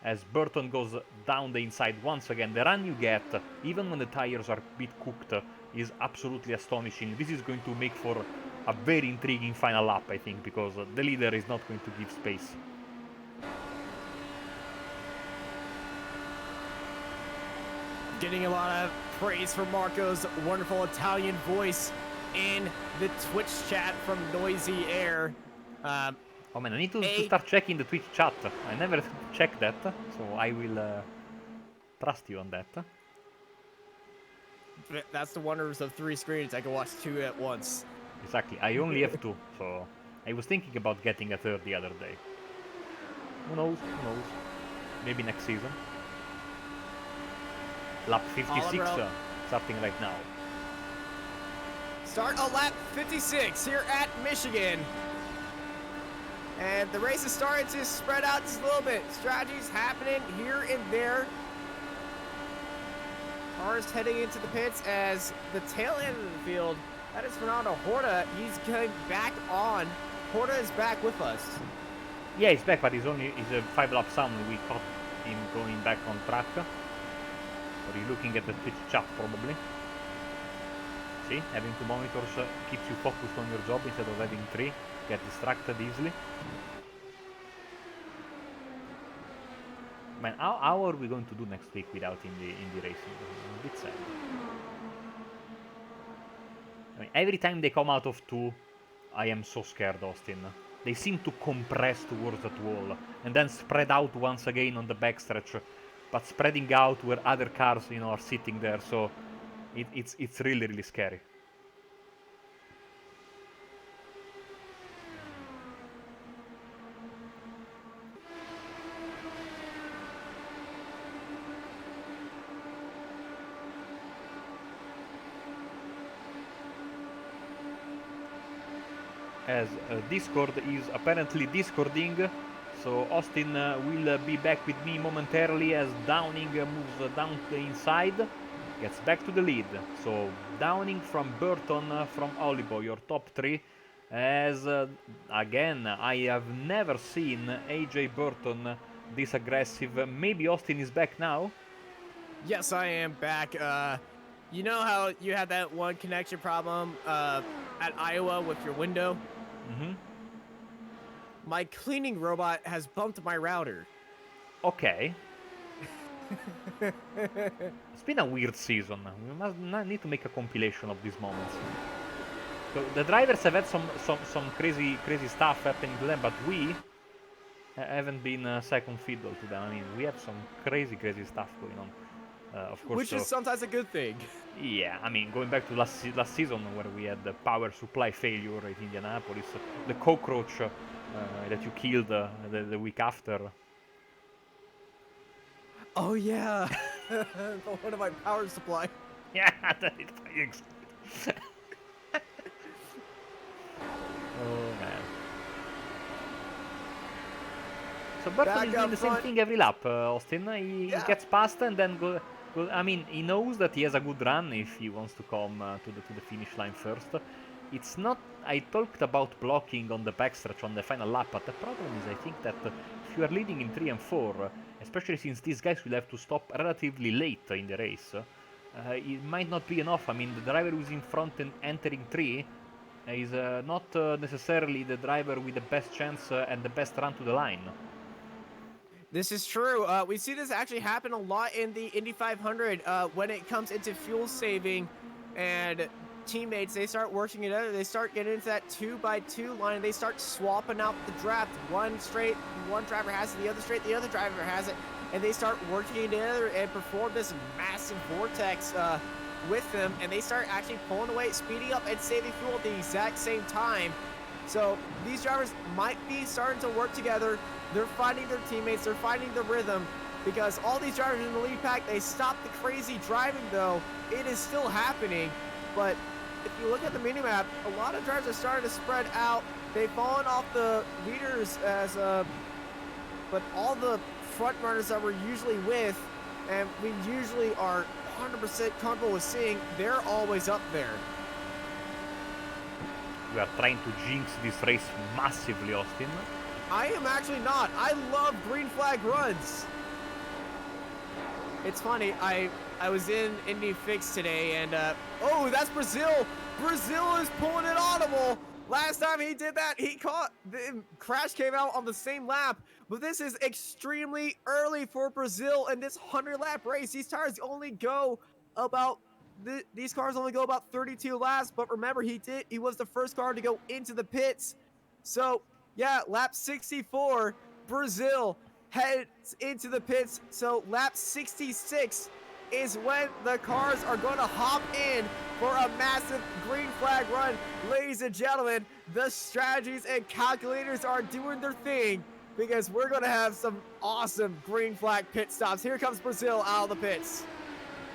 As Burton goes down the inside once again, the run you get, even when the tires are a bit cooked, is absolutely astonishing. This is going to make for a very intriguing final lap, I think, because the leader is not going to give space. Getting a lot of praise for Marco's wonderful Italian voice in the Twitch chat from Noisy Air. Oh man, I need to start checking the Twitch chat. I never checked that, so I will trust you on that. That's the wonders of 3 screens. I can watch 2 at once. Exactly, I only have 2, so I was thinking about getting a 3rd the other day. Who knows, who knows. Maybe next season. Lap 56, starting right now. Start on lap 56 here at Michigan. And the race is starting to spread out just a little bit. Strategies happening here and there. Cars heading into the pits as the tail end of the field. That is Fernando Horta. He's going back on. Horta is back with us. Yeah, he's back, but he's a 5 laps down. We caught him going back on track. Or you looking at the Twitch chat probably. See, having 2 monitors keeps you focused on your job instead of having 3. Get distracted easily. Man, how are we going to do next week without Indy racing? I'm a bit sad. I mean, every time they come out of 2, I am so scared, Austin. They seem to compress towards that wall and then spread out once again on the backstretch, but spreading out where other cars, you know, are sitting there. So it's really scary. as Discord is apparently discording. So Austin will be back with me momentarily as Downing moves down the inside, gets back to the lead. So Downing from Burton, from Olibo, your top three. As again, I have never seen AJ Burton this aggressive. Maybe Austin is back now. Yes, I am back. You know how you had that one connection problem at Iowa with your window? Mm-hmm. My cleaning robot has bumped my router. Okay. It's been a weird season. We must need to make a compilation of these moments. So the drivers have had some crazy stuff happening to them, but we haven't been second fiddle to them. I mean, we have some crazy stuff going on. Of course, Which is sometimes a good thing. Yeah, I mean, going back to last season where we had the power supply failure at Indianapolis, the cockroach that you killed the week after. Oh yeah, one of my power supply. Yeah, that is. Oh man. So Burton is doing the same thing every lap, Austin. He gets past and then go. I mean, he knows that he has a good run if he wants to come to the finish line first. It's not. I talked about blocking on the backstretch on the final lap, but the problem is I think that if you are leading in 3 and 4, especially since these guys will have to stop relatively late in the race, it might not be enough. I mean, the driver who's in front and entering 3 is not necessarily the driver with the best chance and the best run to the line. This is true. We see this actually happen a lot in the Indy 500 when it comes into fuel saving, and teammates, they start working it out. They start getting into that 2x2 line, and they start swapping out the draft. One straight, one driver has it, the other straight, the other driver has it, and they start working together and perform this massive vortex with them, and they start actually pulling away, speeding up, and saving fuel at the exact same time. So these drivers might be starting to work together. They're finding their teammates, they're finding the rhythm, because all these drivers in the lead pack, they stop the crazy driving though. It is still happening, but if you look at the minimap, a lot of drivers are starting to spread out. They've fallen off the leaders as but all the front runners that we're usually with, and we usually are 100% comfortable with seeing, they're always up there. We are trying to jinx this race massively, Austin. I am actually not. I love green flag runs. It's funny, I was in Indy Fix today, and oh, that's Brazil. Brazil is pulling it audible. Last time he did that, he caught, the crash came out on the same lap, but this is extremely early for Brazil in this 100-lap race. These tires only go about, these cars only go about 32 laps, but remember, he was the first car to go into the pits. So, yeah, lap 64, Brazil heads into the pits. So lap 66 is when the cars are going to hop in for a massive green flag run. Ladies and gentlemen, the strategies and calculators are doing their thing, because we're going to have some awesome green flag pit stops. Here comes Brazil out of the pits.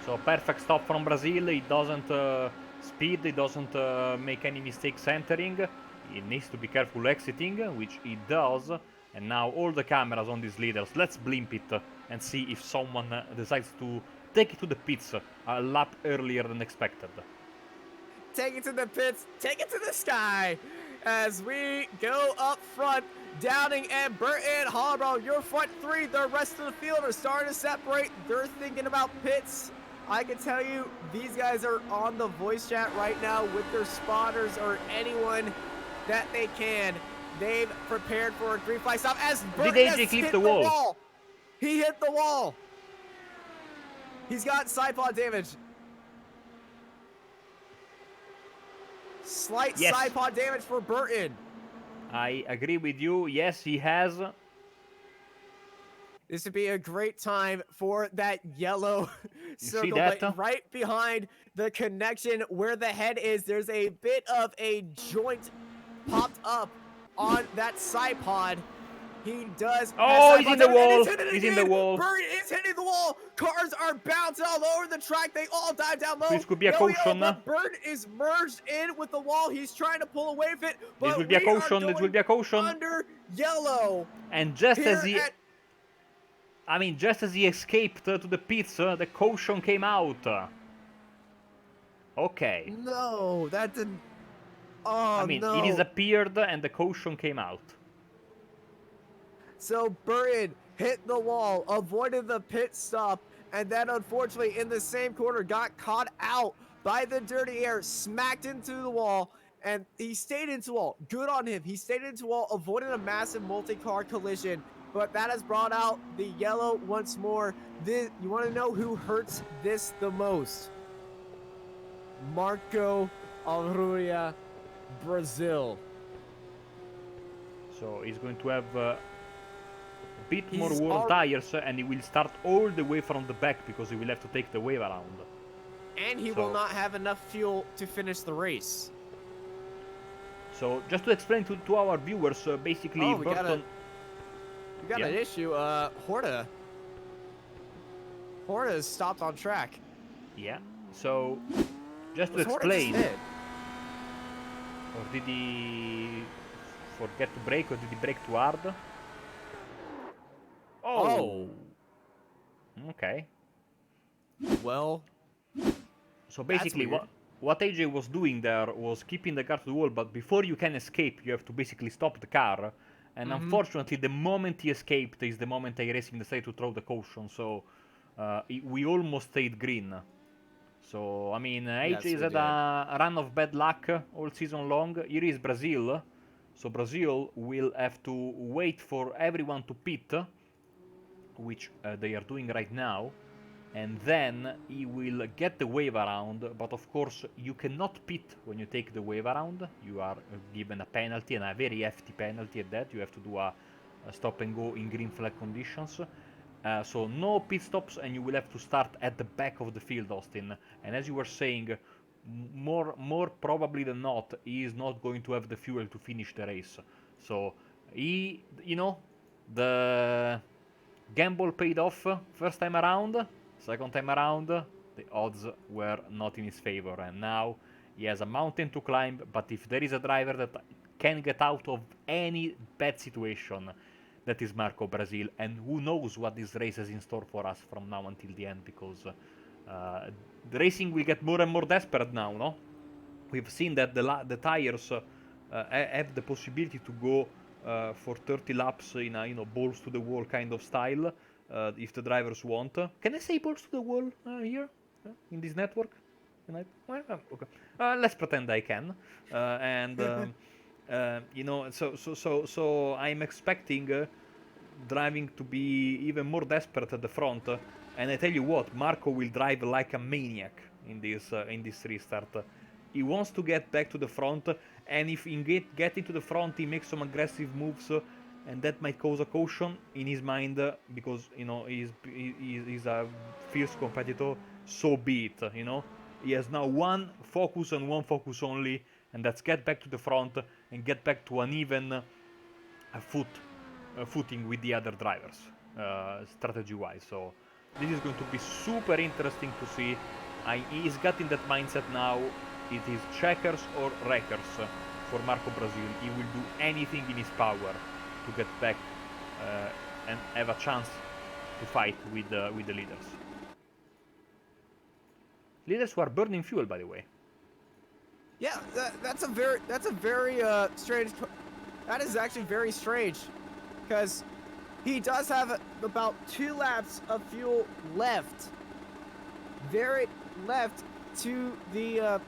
So perfect stop from Brazil. He doesn't speed, he doesn't make any mistakes entering. He needs to be careful exiting, which he does. And now all the cameras on these leaders. Let's blimp it and see if someone decides to take it to the pits a lap earlier than expected. Take it to the pits, take it to the sky. As we go up front, Downing and Burton, Hollowbrow, your front three. The rest of the field are starting to separate. They're thinking about pits. I can tell you, these guys are on the voice chat right now with their spotters or anyone that they can. They've prepared for a green flag stop as Burton has hit the wall. He hit the wall. He's got side pod damage. Slight side pod damage for Burton. I agree with you. Yes, he has. This would be a great time for that yellow circle, but right behind the connection where the head is, there's a bit of a joint popped up on that side pod. He does. Oh, he's in the wall. He's in the wall. Burton is hitting the wall. Cars are bouncing all over the track. They all dive down low. This could be a caution. But Bird is merged in with the wall. He's trying to pull away with it. But This will be a caution. This will be a caution. Under yellow. And just as he... I mean, just as he escaped to the pits, the caution came out. Okay. No, that didn't... Oh, I mean, no. it disappeared and the caution came out. So Burton hit the wall, avoided the pit stop, and then unfortunately in the same corner got caught out by the dirty air, smacked into the wall, and he stayed into the wall. Good on him. He stayed into the wall, avoiding a massive multi-car collision, but that has brought out the yellow once more. You want to know who hurts this the most? Marco Aurora, Brazil. So he's going to have a bit more worn tires, and he will start all the way from the back because he will have to take the wave around. And he will not have enough fuel to finish the race. So just to explain to our viewers, basically Burton... We got an issue. Horta is stopped on track. Yeah. So just to explain... Or did he forget to brake, or did he brake too hard? Oh. Okay. Well. So basically, what AJ was doing there was keeping the car to the wall, but before you can escape, you have to basically stop the car. And unfortunately, the moment he escaped is the moment iRacing decided to throw the caution. So we almost stayed green. So, I mean, AJ's had a run of bad luck all season long. Here is Brazil. So Brazil will have to wait for everyone to pit, which they are doing right now. And then he will get the wave around. But of course, you cannot pit when you take the wave around. You are given a penalty, and a very hefty penalty at that. You have to do a stop and go in green flag conditions. So no pit stops, and you will have to start at the back of the field, Austin. And as you were saying, more probably than not, he is not going to have the fuel to finish the race. So he, the gamble paid off first time around. Second time around, the odds were not in his favor. And now he has a mountain to climb. But if there is a driver that can get out of any bad situation, that is Marco Brazil, and who knows what this race has in store for us from now until the end, because the racing will get more and more desperate now, no? We've seen that the tires have the possibility to go for 30 laps in a balls to the wall kind of style, if the drivers want. Can I say balls to the wall here in this network? Can I? Well, okay. Let's pretend I can, and. So I'm expecting driving to be even more desperate at the front, and I tell you what, Marco will drive like a maniac in this restart. He wants to get back to the front, and if he get into the front, he makes some aggressive moves, and that might cause a caution in his mind, because he's a fierce competitor. So be it, He has now one focus and one focus only, and that's get back to the front and get back to an even footing with the other drivers, strategy-wise. So this is going to be super interesting to see. He's got in that mindset now. It is checkers or wreckers for Marco Brazil. He will do anything in his power to get back and have a chance to fight with the leaders. Leaders who are burning fuel, by the way. Yeah, that's a very strange. That is actually very strange, because he does have about 2 laps of fuel left. Very left to the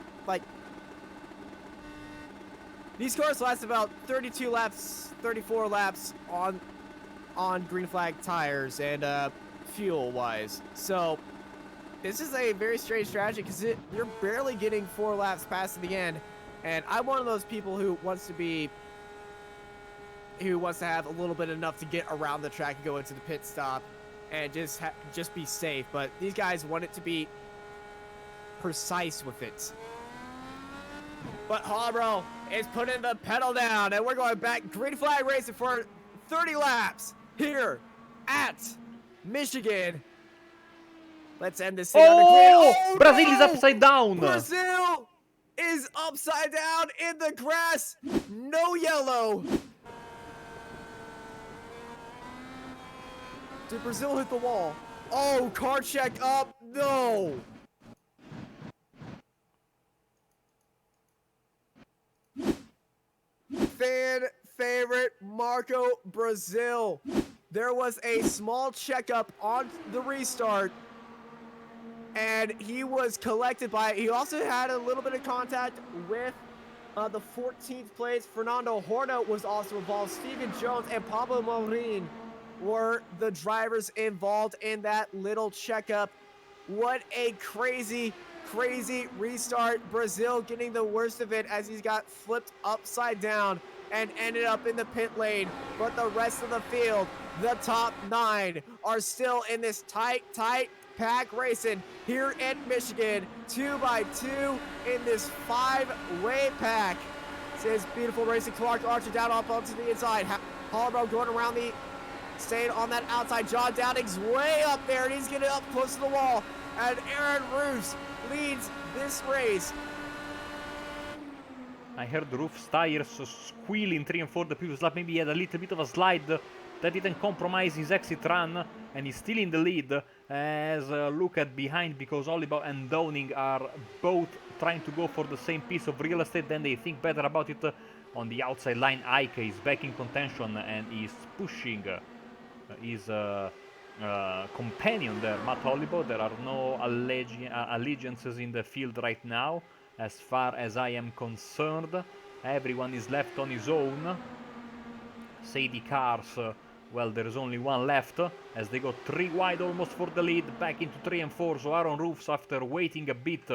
these cars last about 32 laps, 34 laps on green flag tires and fuel wise. So this is a very strange strategy, because you're barely getting 4 laps past the end, and I'm one of those people who wants to have a little bit enough to get around the track and go into the pit stop and just be safe. But these guys want it to be precise with it. But Harbro is putting the pedal down, and we're going back green flag racing for 30 laps here at Michigan. Let's end this thing on the grid. Oh, Brazil is no! upside down. Brazil is upside down in the grass. No yellow. Did Brazil hit the wall? Oh, car check up. No. Fan favorite Marco Brazil. There was a small checkup on the restart, and he was collected by it. He also had a little bit of contact with the 14th place. Fernando Horner was also involved. Steven Jones and Pablo Morin were the drivers involved in that little checkup. What a crazy restart. Brazil getting the worst of it as he's got flipped upside down and ended up in the pit lane. But the rest of the field, the top 9, are still in this tight pack racing here in Michigan. 2x2 in this 5-way pack. This is beautiful racing. Clark Archer down up onto the inside. Holloway going around the, staying on that outside. John Downing's way up there, and he's getting up close to the wall. And Aaron Roos leads this race. I heard Roof's tires squeal in 3 and 4 the previous lap. Maybe he had a little bit of a slide that didn't compromise his exit run, and he's still in the lead. As look at behind, because Oliver and Downing are both trying to go for the same piece of real estate. Then they think better about it. On the outside line, Ike is back in contention and is pushing his companion there, Matt Oliver. There are no allegiances in the field right now, as far as I am concerned. Everyone is left on his own. Sadie Cars, well, there is only one left, as they got 3 wide almost for the lead, back into 3 and 4. So Aaron Roofs, after waiting a bit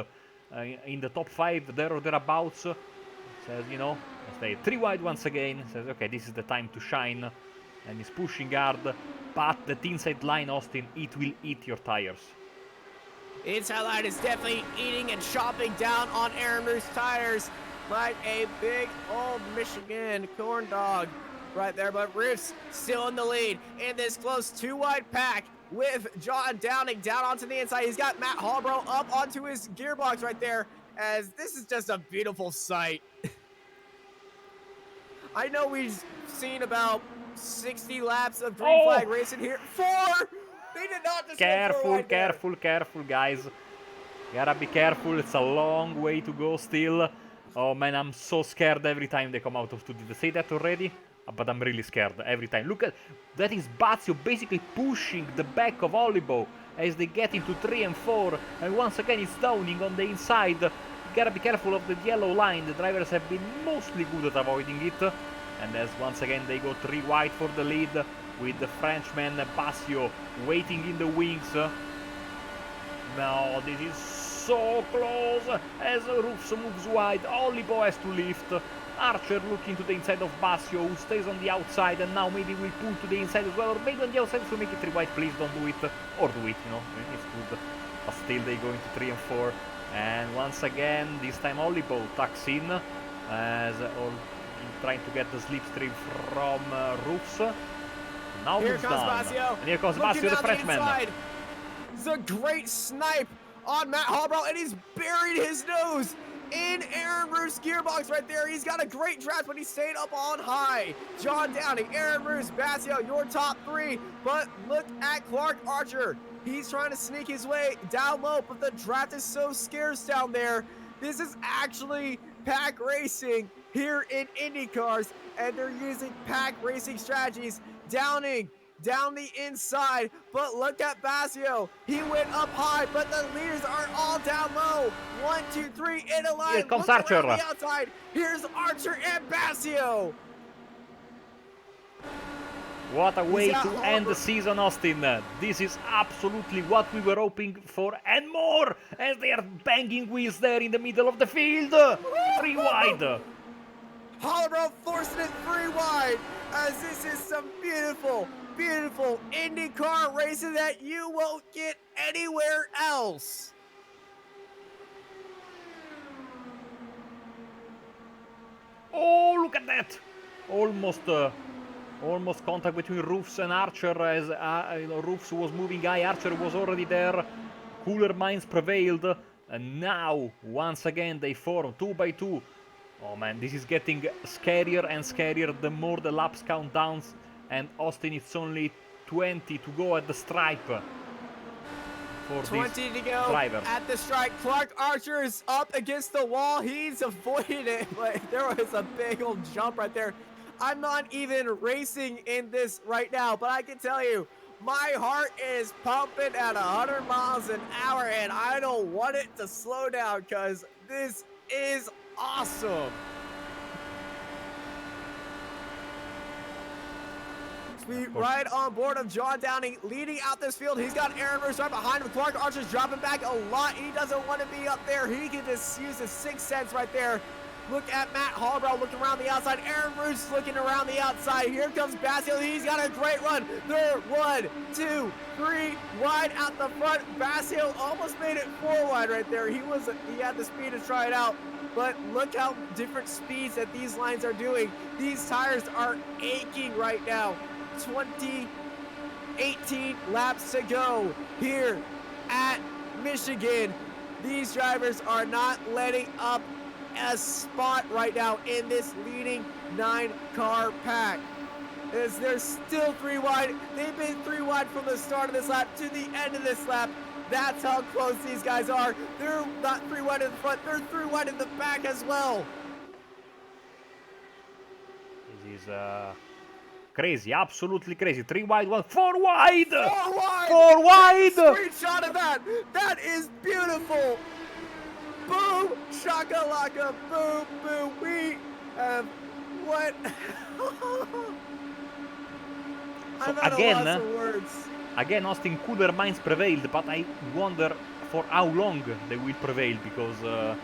in the top 5 there or thereabouts, says, you know, stay 3 wide once again, says, okay, this is the time to shine, and he's pushing hard. But that inside line, Austin, it will eat your tires. Inside line is definitely eating and chopping down on Aaron Roos' tires like a big old Michigan corn dog right there. But Roos still in the lead in this close 2-wide pack with John Downing down onto the inside. He's got Matt Hallbro up onto his gearbox right there, as this is just a beautiful sight. I know we've seen about 60 laps of green flag racing here. 4! They did not just Careful, guys. Gotta be careful. It's a long way to go still. Oh man, I'm so scared every time they come out of 2. Did I say that already? But I'm really scared every time. Look at that, is Bazio basically pushing the back of Olibo as they get into 3 and 4. And once again, it's Downing on the inside. You gotta be careful of the yellow line. The drivers have been mostly good at avoiding it. And as once again they go 3 wide for the lead, with the Frenchman Bazio waiting in the wings. Now this is so close as Roofs moves wide. Olibo has to lift. Archer looking to the inside of Bazio, who stays on the outside, and now maybe will pull to the inside as well, or maybe on the outside to make it 3 wide. Please don't do it, or do it, you know, it's good. But still they go into 3 and 4. And once again, this time Olibo tucks in, as trying to get the slipstream from Roofs. Now here moves comes down. Bazio. And here comes Bazio, the Frenchman. It's a great snipe on Matt Hallbro, and he's buried his nose in Aaron Roos' gearbox right there. He's got a great draft, but he's staying up on high. John Downing, Aaron Roos, Bazio, your top 3. But look at Clark Archer. He's trying to sneak his way down low, but the draft is so scarce down there. This is actually pack racing here in IndyCars, and they're using pack racing strategies. Downing down the inside, but look at Bazio. He went up high, but the leaders are all down low. 1, 2, 3 in a line. Here comes look Archer. around the outside. Here's Archer and Bazio. What a way to end the season, Austin. This is absolutely what we were hoping for and more, as they are banging wheels there in the middle of the field. 3 wide. Holloway forcing it 3 wide, as this is some beautiful IndyCar racing that you won't get anywhere else. Oh, look at that! Almost contact between Roofs and Archer, as Roofs was moving high. Archer was already there, Cooler minds prevailed, and now once again they form 2 by 2. Oh man, this is getting scarier and scarier the more the laps count down, and Austin, it's only 20 to go at the stripe for 20 to go drivers. at the strike. Clark Archer is up against the wall. He's avoided it, but there was a big old jump right there. I'm not even racing in this right now, but I can tell you, my heart is pumping at 100 miles an hour, and I don't want it to slow down because this is awesome. We right on board of John Downing leading out this field. He's got Aaron Bruce right behind him. Clark Archer's dropping back a lot. He doesn't want to be up there. He can just use his 6th sense right there. Look at Matt Hallbrow looking around the outside. Aaron Bruce looking around the outside. Here comes Basio. He's got a great run. They're 1, 2, 3 wide out the front. Basio almost made it 4 wide right there. He had the speed to try it out. But look how different speeds that these lines are doing. These tires are aching right now. 18 laps to go here at Michigan. These drivers are not letting up a spot right now in this leading 9-car pack. As they're still 3 wide. They've been 3 wide from the start of this lap to the end of this lap. That's how close these guys are. They're not 3 wide in the front, they're 3 wide in the back as well. This is crazy, absolutely crazy. 3 wide, 4 wide! 4 wide! 4 wide! Screenshot of that! That is beautiful! Boom! Shakalaka! Boom! Boom! We have what? I'm at a loss of words. Again, Austin, cooler minds prevailed, but I wonder for how long they will prevail, because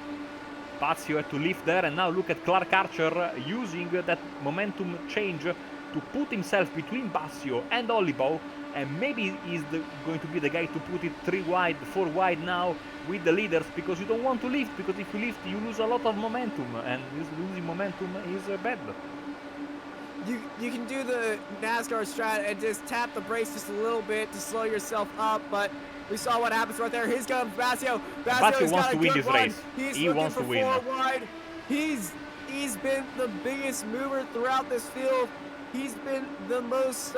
Pazio had to lift there, and now look at Clark Archer using that momentum change to put himself between Basio and Olibo, and maybe he's going to be the guy to put it 3 wide, 4 wide now with the leaders, because you don't want to lift, because if you lift you lose a lot of momentum, and this losing momentum is bad. You can do the NASCAR strat and just tap the brakes just a little bit to slow yourself up, but we saw what happens right there. Here comes Basio. Basio wants to win this race. He wants to win. 4 wide. He's been the biggest mover throughout this field. He's been the most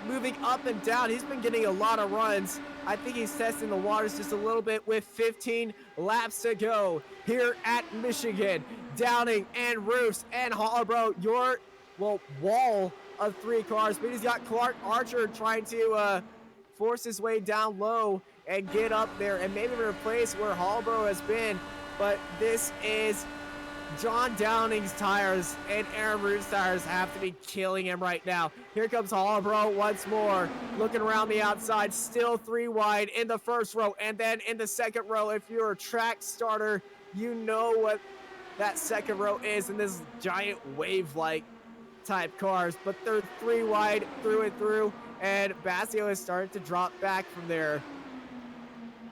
moving up and down. He's been getting a lot of runs. I think he's testing the waters just a little bit with 15 laps to go here at Michigan. Downing and Roos and Hallbrow, your wall of 3 cars. But he's got Clark Archer trying to force his way down low and get up there and maybe replace where Hallbrow has been. But this is John Downing's tires, and Aaron Root's tires have to be killing him right now. Here comes Hallbrow once more, looking around the outside, still 3 wide in the first row, and then in the second row. If you're a track starter, you know what that second row is in this giant wave-like type cars, but they're 3 wide through and through, and Basio is starting to drop back from there.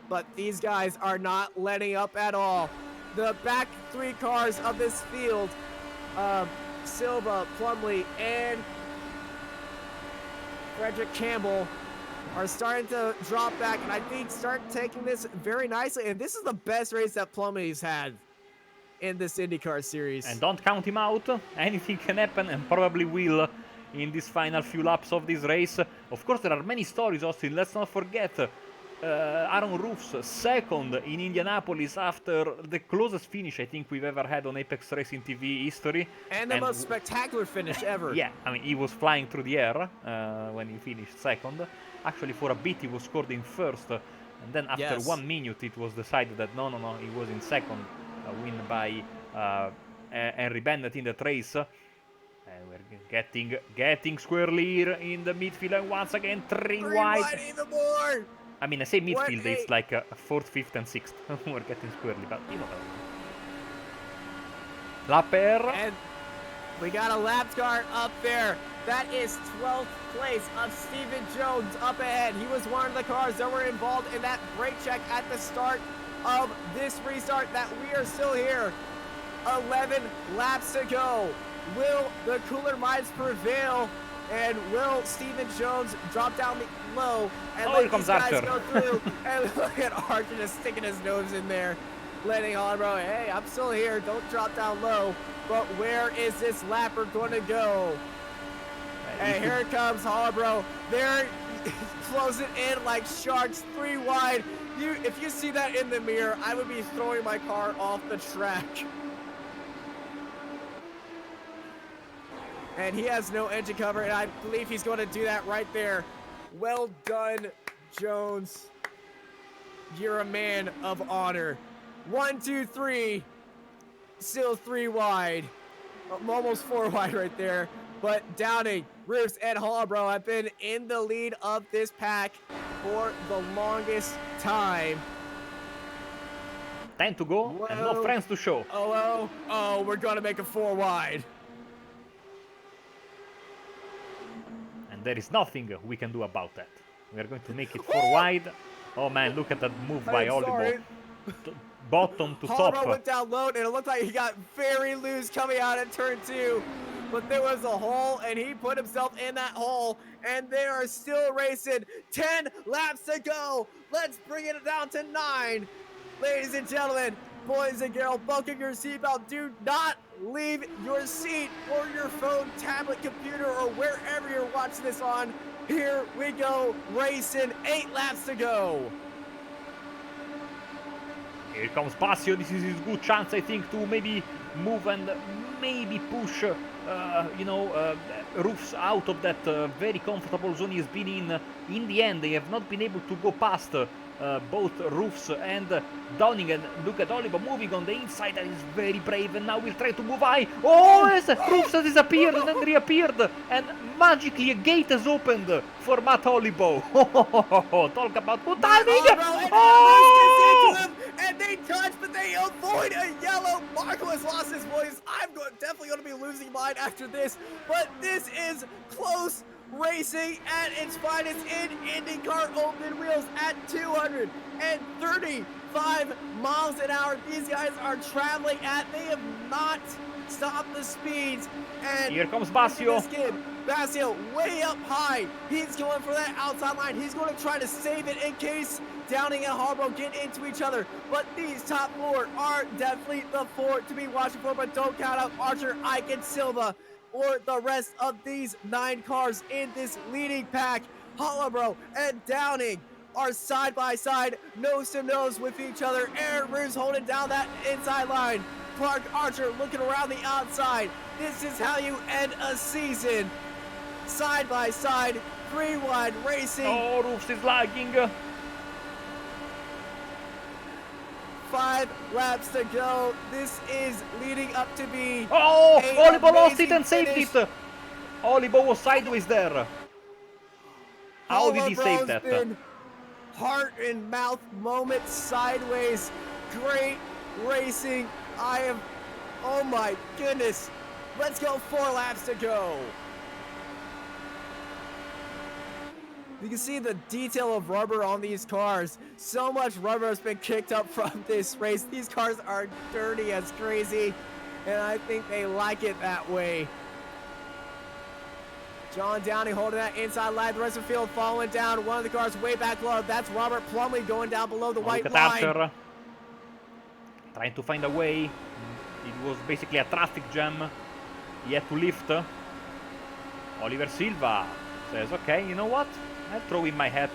But these guys are not letting up at all. The back 3 cars of this field, Silva, Plumley, and Frederick Campbell are starting to drop back, and I think start taking this very nicely. And this is the best race that Plumley's had in this IndyCar series. And don't count him out. Anything can happen, and probably will in these final few laps of this race. Of course, there are many stories, Austin. Let's not forget Aaron Roof's second in Indianapolis after the closest finish I think we've ever had on Apex Racing TV history. And the most spectacular finish ever. Yeah, I mean, he was flying through the air when he finished second. Actually, for a bit he was scored in first, and then after 1 minute it was decided that no, he was in second, win by Henry Bennett in that race. And we're getting squarely here in the midfield, and once again 3 wide. Even more. I mean, I say midfield, it's like 4th, 5th, and 6th. We're getting squarely, but you know. Lapper. And we got a lap car up there. That is 12th place of Stephen Jones up ahead. He was one of the cars that were involved in that brake check at the start of this restart, that we are still here. 11 laps to go. Will the cooler minds prevail And will Steven Jones drop down low and Oh, let here comes these guys Archer. go through? And look at Archer just sticking his nose in there, letting Hollowbro, hey, I'm still here. Don't drop down low. But where is this lapper going to go? And here it comes, Hollowbro. They're closing in like sharks, 3 wide. If you see that in the mirror, I would be throwing my car off the track. And he has no engine cover, and I believe he's going to do that right there. Well done, Jones. You're a man of honor. 1, 2, 3. Still 3 wide. Almost 4 wide right there. But Downing, Roofs, and Hollowbro have been in the lead of this pack for the longest time. 10 to go. Whoa. And no friends to show. Oh, we're going to make a 4 wide. And there is nothing we can do about that. We are going to make it 4 wide. Oh man, look at that move by Hollowbro. Bottom to top. Hollowbro went down low, and it looked like he got very loose coming out at turn 2. But there was a hole, and he put himself in that hole, and they are still racing. 10 laps to go. Let's bring it down to 9. Ladies and gentlemen, boys and girls, buckle your seatbelt. Do not leave your seat or your phone, tablet, computer, or wherever you're watching this on. Here we go, racing. 8 laps to go. Here comes Passio. This is his good chance, I think, to maybe move and maybe push, Roofs out of that very comfortable zone he's been in. In the end, they have not been able to go past both Roofs and Downing. And look at Hollowbro moving on the inside. That is very brave. And now we'll try to move high. Oh, yes! Roofs has disappeared and then reappeared. And magically a gate has opened for Matt Hollowbro. Talk about good timing! Oh! And they touch, but they avoid a yellow. Marco has lost his voice. I'm definitely going to be losing mine after this. But this is close racing at its finest in IndyCar open wheels at 235 miles an hour. These guys are traveling at. They have not stopped the speeds. And here comes Passio. Passio way up high. He's going for that outside line. He's going to try to save it in case Downing and Hollowbro get into each other. But these top 4 are definitely the 4 to be watching for. But don't count out Archer, Ike, and Silva, or the rest of these 9 cars in this leading pack. Hollowbro and Downing are side by side, nose to nose with each other. Aaron Roos holding down that inside line. Clark Archer looking around the outside. This is how you end a season. Side by side, 3 wide racing. Oh, Roofs is lagging. 5 laps to go. This is leading up to be. Oh, Hollowbro lost it and saved it. Hollowbro was sideways there. How did he save that? Heart and mouth moment sideways. Great racing. Oh my goodness. Let's go, 4 laps to go. You can see the detail of rubber on these cars. So much rubber has been kicked up from this race. These cars are dirty as crazy, and I think they like it that way. John Downey holding that inside line. The rest of the field following down. One of the cars way back low. That's Robert Plumley going down below the white line. Archer trying to find a way. It was basically a traffic jam. He had to lift. Oliver Silva says, okay, you know what? I'll throw in my hat.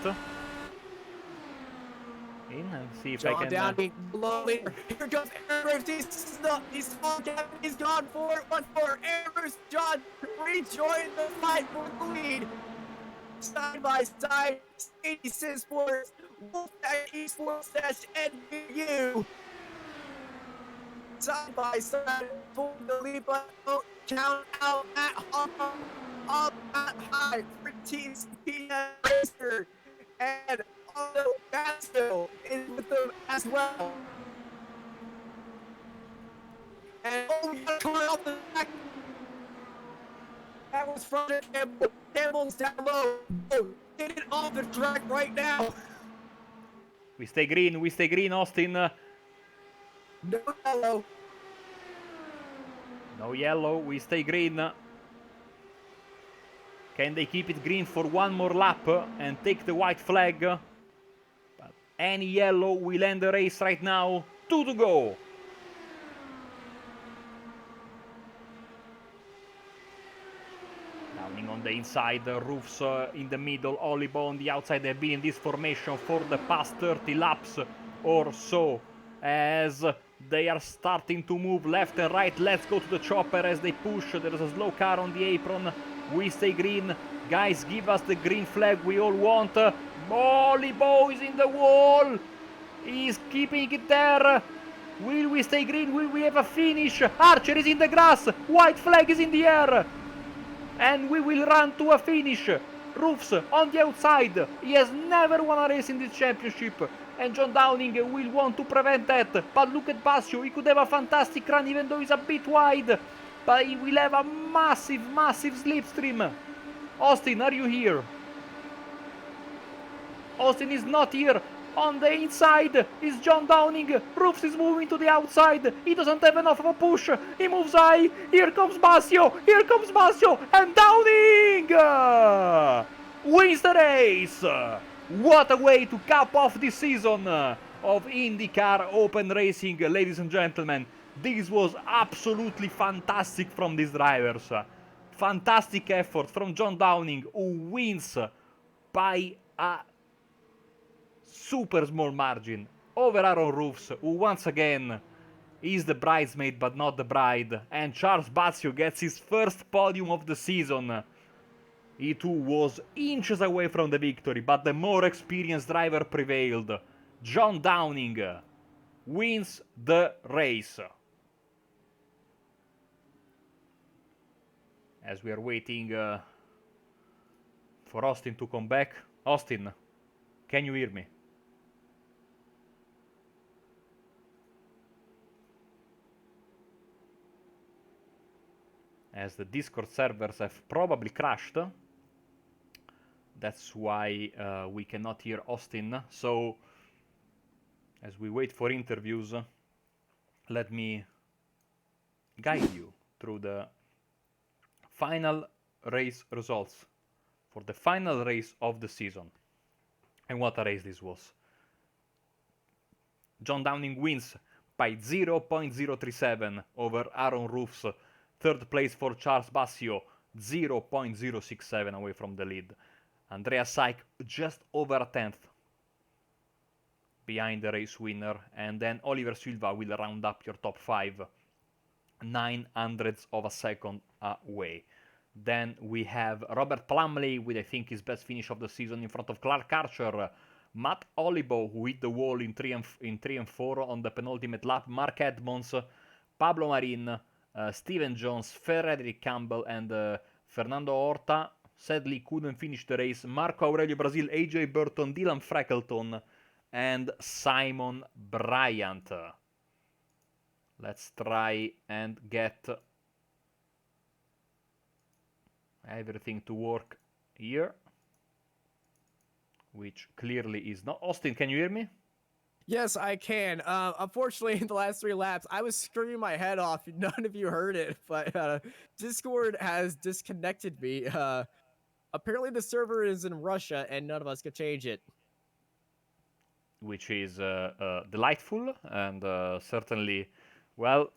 In and see if John I can. Downey below leader. Here comes Aaron Roos. He's gone for it. 1-4. Aaron Roos, John rejoin the fight for the lead. Side by side, 86 Sports, Wolfpack Esports NBU. Side by side for the lead, but don't count out at home. Up at high for Team Speedway Racer, and Aldo Castro is with them as well. And we got coming off the back. That was from Campbell. Campbell's down low. Oh, get it off the track right now. We stay green, Austin. No yellow. No yellow, we stay green. Can they keep it green for one more lap and take the white flag? But any yellow will end the race right now. 2 to go. Downing on the inside, Roofs in the middle, Olibo on the outside. They've been in this formation for the past 30 laps or so. As they are starting to move left and right. Let's go to the chopper as they push. There is a slow car on the apron. We stay green. Guys, give us the green flag we all want. Olibo is in the wall. He's keeping it there. Will we stay green? Will we have a finish? Archer is in the grass. White flag is in the air. And we will run to a finish. Roofs on the outside. He has never won a race in this championship. And John Downing will want to prevent that. But look at Basio. He could have a fantastic run even though he's a bit wide. But he will have a massive, massive slipstream. Austin, are you here? Austin is not here. On the inside is John Downing. Roofs is moving to the outside. He doesn't have enough of a push. He moves high. Here comes Basio. Here comes Basio. And Downing wins the race. What a way to cap off this season of IndyCar Open Racing, ladies and gentlemen. This was absolutely fantastic from these drivers. Fantastic effort from John Downing, who wins by a super small margin over Aaron Roofs, who once again is the bridesmaid but not the bride. And Charles Bazio gets his first podium of the season. He too was inches away from the victory, but the more experienced driver prevailed. John Downing wins the race. As we are waiting for Austin to come back. Austin, can you hear me? As the Discord servers have probably crashed. That's why we cannot hear Austin. So, as we wait for interviews, let me guide you through the final race results for the final race of the season. And what a race this was. John Downing wins by 0.037 over Aaron Roofs. Third place for Charles Basio, 0.067 away from the lead. Andrea Syke just over a tenth behind the race winner. And then Oliver Silva will round up your top 5, 900ths of a second away. Then we have Robert Plumley with, I think, his best finish of the season in front of Clark Archer. Matt Olibo, who hit the wall in 3 and 4 on the penultimate lap. Mark Edmonds, Pablo Marin, Steven Jones, Frederick Campbell, and Fernando Horta. Sadly couldn't finish the race. Marco Aurelio Brazil, AJ Burton, Dylan Freckleton, and Simon Bryant. Let's try and get everything to work here, which clearly is not. Austin, can you hear me? Yes, I can. Unfortunately, in the last 3 laps, I was screaming my head off. None of you heard it, but Discord has disconnected me. Apparently, the server is in Russia, and none of us could change it. Which is delightful, and certainly, well,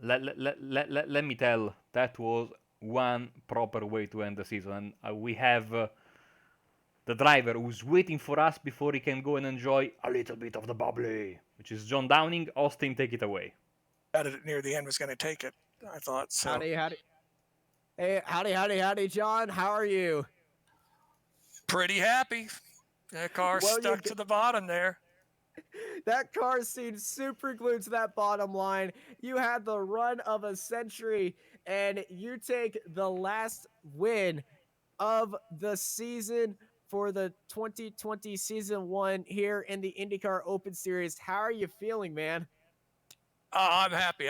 let me tell, that was one proper way to end the season. And we have the driver who's waiting for us before he can go and enjoy a little bit of the bubbly, which is John Downing. Austin, take it away. Near the end was going to take it, I thought. So. Howdy. Hey, howdy, John. How are you? Pretty happy. That car stuck to the bottom there. That car seemed super glued to that bottom line. You had the run of a century, and you take the last win of the season for the 2020 Season 1 here in the IndyCar Open Series. How are you feeling, man? I'm happy.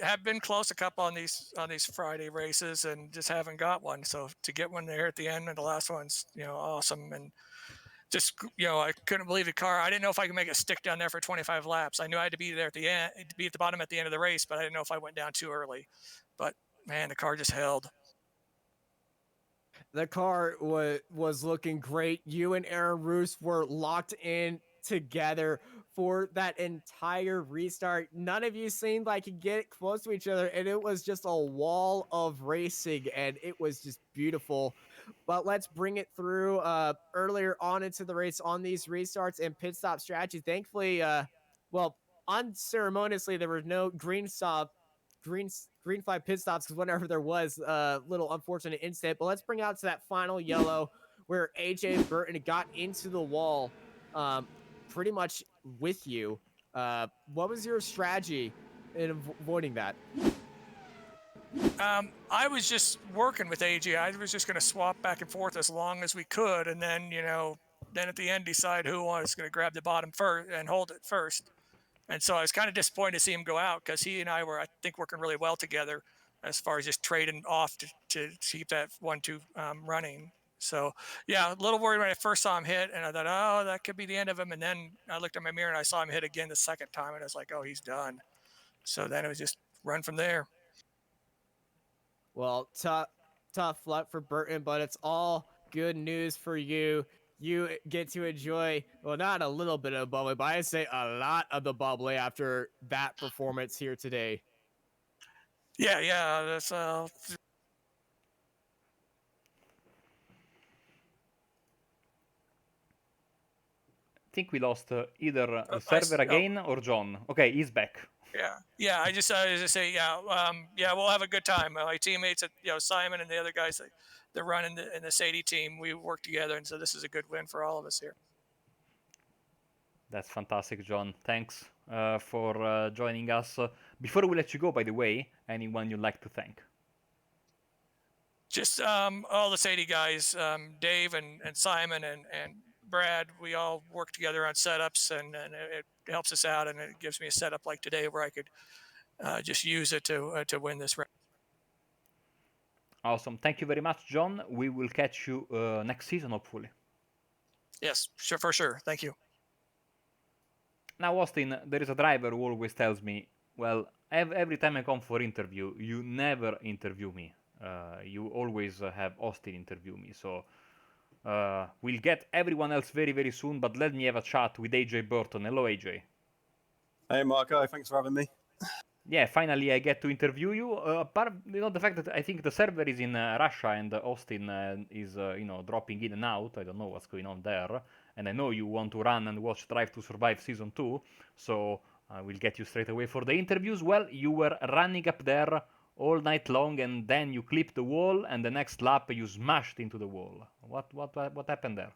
Have been close a couple on these Friday races and just haven't got one. So to get one there at the end and the last one's awesome. And just I couldn't believe the car. I didn't know if I could make it stick down there for 25 laps. I knew I had to be there at the end, to be at the bottom at the end of the race, but I didn't know if I went down too early. But man, the car just held. The car was looking great. You and Aaron Roos were locked in together for that entire restart. None of you seemed like you get close to each other, and it was just a wall of racing, and it was just beautiful. But let's bring it through earlier on into the race on these restarts and pit stop strategy. Thankfully, well, unceremoniously, there was no green flag pit stops because whenever there was a little unfortunate incident. But let's bring out to that final yellow where AJ Burton got into the wall pretty much with you. What was your strategy in avoiding that? I was just working with AJ. I was just going to swap back and forth as long as we could, and then then at the end decide who was going to grab the bottom first and hold it first. And so I was kind of disappointed to see him go out because he and I were, I think, working really well together as far as just trading off to keep that 1-2 running. So yeah, a little worried when I first saw him hit, and I thought, oh, that could be the end of him. And then I looked at my mirror and I saw him hit again the second time, and I was like, oh, he's done. So then it was just run from there. Well, tough luck for Burton, but it's all good news for you. You get to enjoy, well, not a little bit of bubbly, but I say a lot of the bubbly after that performance here today. Yeah, that's I think we lost either the server again or John. Okay, he's back. Yeah. I just say, yeah, we'll have a good time. My teammates, Simon and the other guys, they're running in the Sadie team. We work together, and so this is a good win for all of us here. That's fantastic, John. Thanks for joining us. Before we let you go, by the way, anyone you'd like to thank? Just all the Sadie guys, Dave and Simon and Brad. We all work together on setups, and it helps us out, and it gives me a setup like today where I could just use it to win this race. Awesome. Thank you very much, John. We will catch you next season, hopefully. Yes, sure, for sure. Thank you. Now, Austin, there is a driver who always tells me, well, every time I come for interview, you never interview me. You always have Austin interview me. So we'll get everyone else very, very soon, but let me have a chat with AJ Burton. Hello, AJ. Hey, Marco. Thanks for having me. Yeah, finally I get to interview you. Apart, the fact that I think the server is in Russia and Austin is, dropping in and out. I don't know what's going on there. And I know you want to run and watch Drive to Survive Season 2, so I will get you straight away for the interviews. Well, you were running up there all night long, and then you clipped the wall, and the next lap you smashed into the wall. What happened there?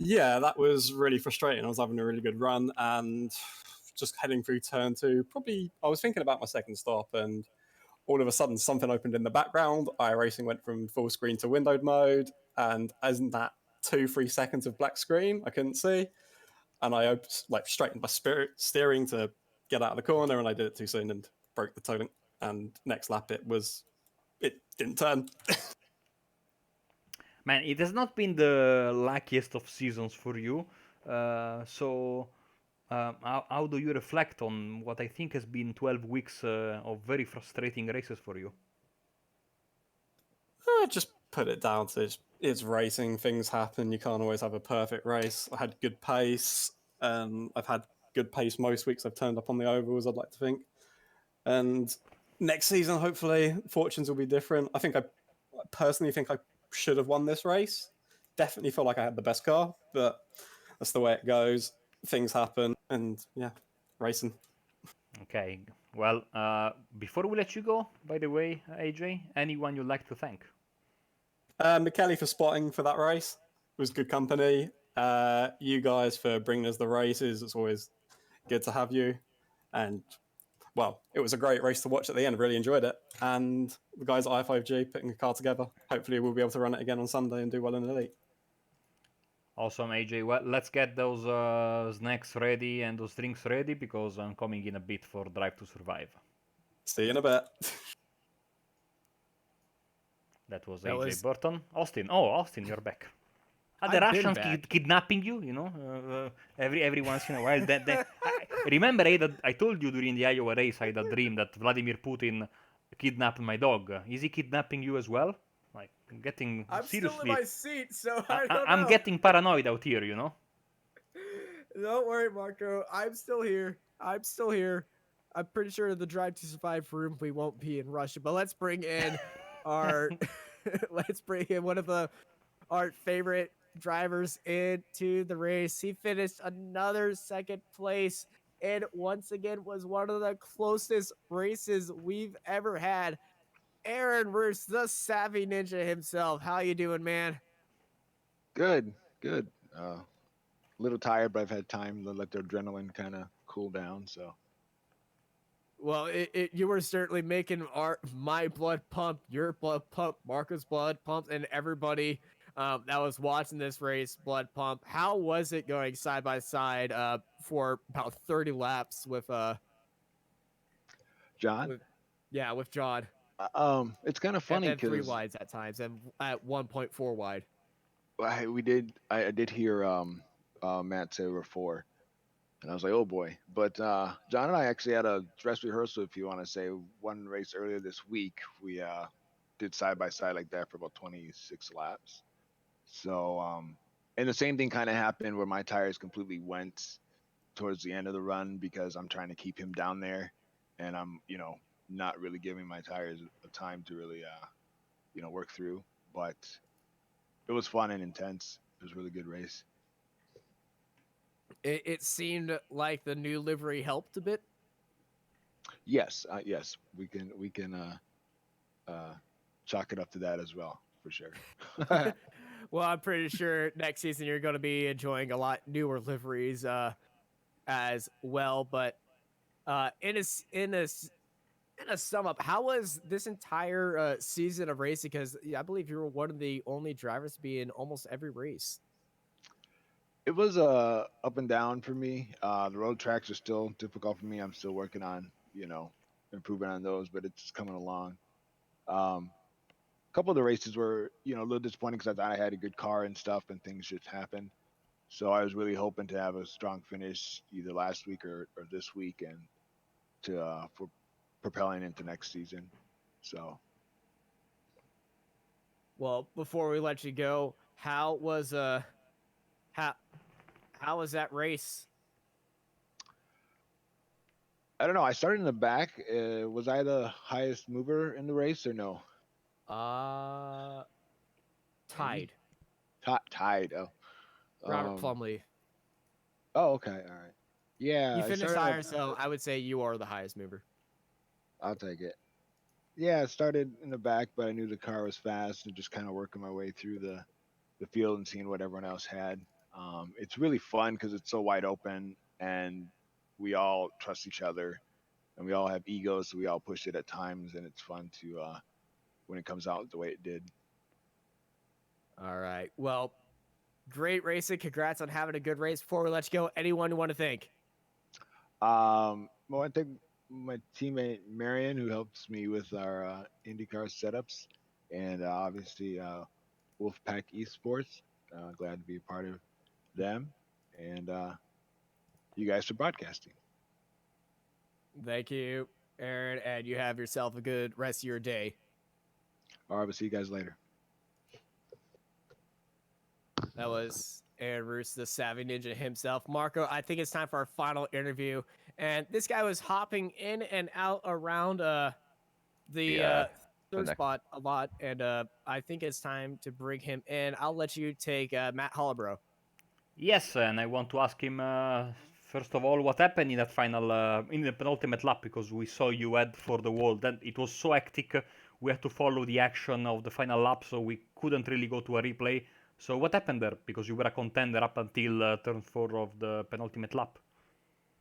Yeah, that was really frustrating. I was having a really good run and just heading through turn 2. Probably, I was thinking about my second stop, and all of a sudden something opened in the background. iRacing went from full screen to windowed mode, and as in that 2-3 seconds of black screen, I couldn't see. And I straightened my steering to get out of the corner, and I did it too soon and broke the toe link. And next lap it didn't turn. Man, it has not been the luckiest of seasons for you. How do you reflect on what I think has been 12 weeks of very frustrating races for you? I just put it down to it's racing. Things happen. You can't always have a perfect race. I had good pace. I've had good pace most weeks. I've turned up on the ovals, I'd like to think. And next season, hopefully, fortunes will be different. I personally think I should have won this race. Definitely feel like I had the best car, but that's the way it goes. Things happen, and yeah, racing. Okay. Well, before we let you go, by the way, AJ, anyone you'd like to thank? McKelly for spotting for that race. It was good company. You guys for bringing us the races. It's always good to have you. And, well, it was a great race to watch at the end. Really enjoyed it. And the guys at i5G putting the car together. Hopefully we'll be able to run it again on Sunday and do well in the Elite. Awesome, AJ. Well, let's get those snacks ready and those drinks ready because I'm coming in a bit for Drive to Survive. See you in a bit. That was AJ Burton. Austin. Oh, Austin, you're back. Are the Russians kidnapping you? Every once in a while. Remember, I told you during the Iowa race I had a dream that Vladimir Putin kidnapped my dog. Is he kidnapping you as well? Like, I'm getting I'm still in seriously. my seat, so I don't I'm know. getting paranoid out here, you know. Don't worry, Marco. I'm still here. I'm pretty sure in the Drive to Survive room we won't be in Russia, but let's bring in our let's bring in one of our favorite drivers into the race. He finished another second place and once again was one of the closest races we've ever had. Aaron versus the Savvy Ninja himself. How you doing, man? Good, good. A little tired, but I've had time to let the adrenaline kind of cool down. So Well, you were certainly making my blood pump, your blood pump, Marco's blood pump, and everybody that was watching this race blood pump. How was it going side by side for about 30 laps John, with yeah with John, it's kind of and funny then three because wides at times, and at 1.4 wide. I did hear Matt say we're four, and I was like, oh boy. But John and I actually had a dress rehearsal, if you want to say, one race earlier this week. We did side by side like that for about 26 laps. So and the same thing kind of happened where my tires completely went towards the end of the run because I'm trying to keep him down there, and I'm not really giving my tires a time to really work through. But it was fun and intense. It was a really good race. It seemed like the new livery helped a bit. Yes, yes, we can chalk it up to that as well for sure. Well, I'm pretty sure next season you're going to be enjoying a lot newer liveries as well. But in a sum up, how was this entire season of racing? Because I believe you were one of the only drivers to be in almost every race. It was up and down for me. The road tracks are still difficult for me. I'm still working on improving on those, but it's coming along. A couple of the races were a little disappointing because I thought I had a good car and stuff, and things just happened. So I was really hoping to have a strong finish either last week or this week, and to for propelling into next season. So Well, before we let you go, how how was that race? I don't know. I started in the back. Was I the highest mover in the race or no? Uh, Maybe tied. Tied. Oh, Robert um, Plumley. oh, okay, all right. Yeah, You I finished started in higher, so I would say you are the highest mover. I'll take it. Yeah, I started in the back, but I knew the car was fast and just kind of working my way through the field and seeing what everyone else had. It's really fun because it's so wide open and we all trust each other and we all have egos, so we all push it at times, and it's fun to when it comes out the way it did. All right. Well, great racing. Congrats on having a good race. Before we let you go, anyone you want to thank? Well, I think my teammate Marion, who helps me with our IndyCar setups, and obviously Wolfpack Esports. Glad to be a part of them, and you guys for broadcasting. Thank you, Aaron, and you have yourself a good rest of your day. All right, we'll see you guys later. That was Aaron Roos, the Savvy Ninja himself. Marco, I think it's time for our final interview. And this guy was hopping in and out around the third next. spot a lot. And I think it's time to bring him in. I'll let you take Matt Hollebro. Yes, and I want to ask him first of all what happened in that final, in the penultimate lap, because we saw you head for the wall. Then it was so hectic, we had to follow the action of the final lap, so we couldn't really go to a replay. So what happened there? Because you were a contender up until turn 4 of the penultimate lap.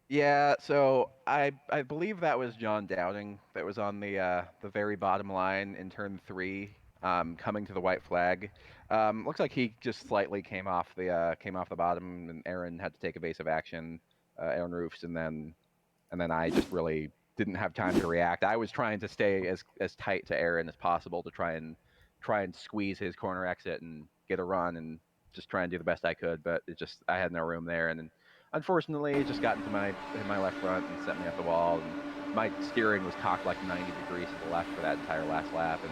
Yeah, so I believe that was John Dowding that was on the very bottom line in turn 3, coming to the white flag. Looks like he just slightly came off the bottom, and Aaron had to take evasive action, Aaron Roofs, and then I just really didn't have time to react. I was trying to stay as tight to Aaron as possible to try and squeeze his corner exit and get a run and just try and do the best I could, but I had no room there, and then unfortunately it just got into my left front and sent me off the wall, and my steering was cocked like 90 degrees to the left for that entire last lap, and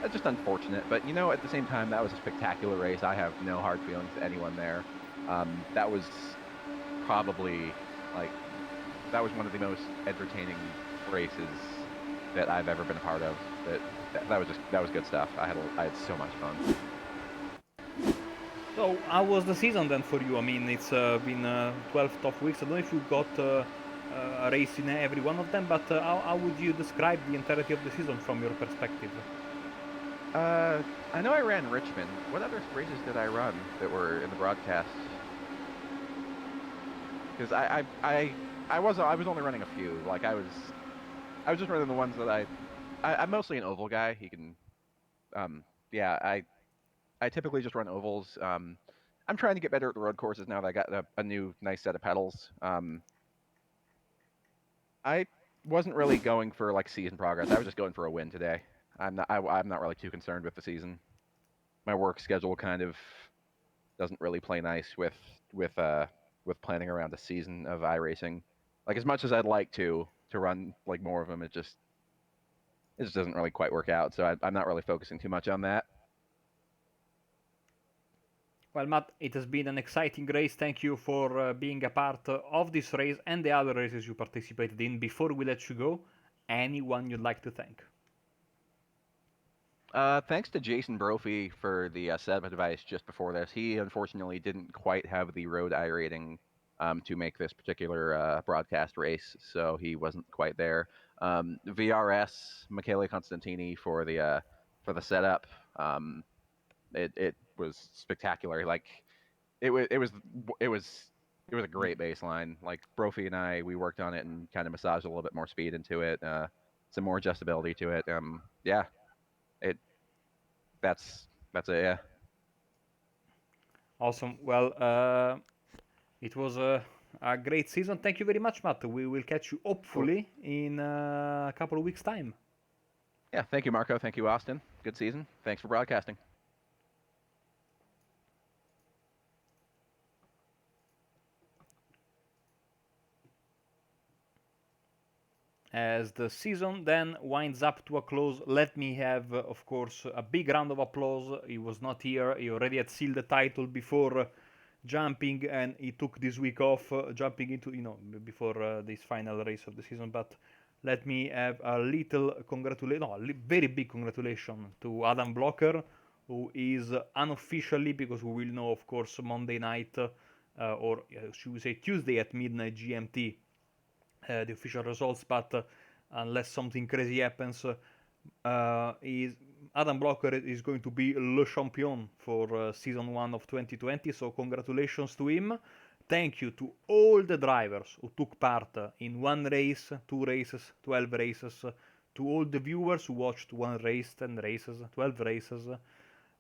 That's just unfortunate. But at the same time, that was a spectacular race. I have no hard feelings to anyone there. That was probably that was one of the most entertaining races that I've ever been a part of. That was good stuff. I had so much fun. So, how was the season then for you? I mean, it's been 12 tough weeks. I don't know if you got a race in every one of them, but how would you describe the entirety of the season from your perspective? I know I ran Richmond. What other races did I run that were in the broadcast? Because I was only running a few. Like I was just running the ones that I'm mostly an oval guy. He can, yeah. I typically just run ovals. I'm trying to get better at the road courses now that I got a new nice set of pedals. I wasn't really going for like season progress. I was just going for a win today. I'm not really too concerned with the season. My work schedule kind of doesn't really play nice with planning around a season of iRacing. Like as much as I'd like to run like more of them, it just doesn't really quite work out. So I'm not really focusing too much on that. Well, Matt, it has been an exciting race. Thank you for being a part of this race and the other races you participated in. Before we let you go, anyone you'd like to thank? Thanks to Jason Brophy for the setup advice just before this. He unfortunately didn't quite have the road iRating to make this particular broadcast race, so he wasn't quite there. VRS, Michele Constantini for the setup. It was spectacular. Like it was a great baseline. Like Brophy and we worked on it and kind of massaged a little bit more speed into it, some more adjustability to it. Yeah, that's it. Yeah. Awesome. Well, it was a great season. Thank you very much, Matt. We will catch you hopefully in a couple of weeks' time. Yeah. Thank you, Marco. Thank you, Austin. Good season. Thanks for broadcasting. As the season then winds up to a close, let me have, of course, a big round of applause. He was not here. He already had sealed the title before jumping, and he took this week off, jumping into, before this final race of the season. But let me have a little congratulation, no, a very big congratulation to Adam Blocker, who is unofficially, because we will know, of course, Monday night, or should we say Tuesday at midnight GMT, the official results, but unless something crazy happens, Adam Blocker is going to be le champion for season 1 of 2020, so congratulations to him. Thank you to all the drivers who took part in one race, 2 races, 12 races, to all the viewers who watched 1 race, 10 races, 12 races,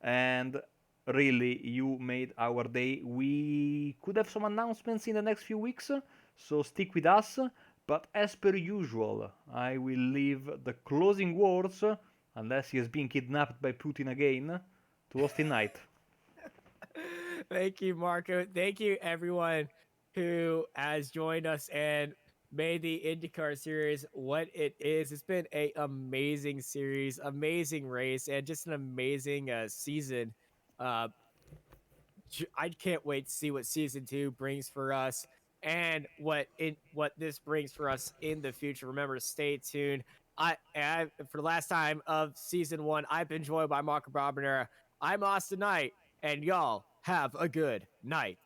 and really, you made our day. We could have some announcements in the next few weeks, so stick with us. But as per usual, I will leave the closing words, unless he has been kidnapped by Putin again, to Austin Knight. Thank you, Marco. Thank you, everyone who has joined us and made the IndyCar series what it is. It's been an amazing series, amazing race, and just an amazing season. I can't wait to see what season 2 brings for us and what this brings for us in the future. Remember to stay tuned. I for the last time of season 1, I've been joined by Marco Barbanera. I'm Austin Knight, and y'all have a good night.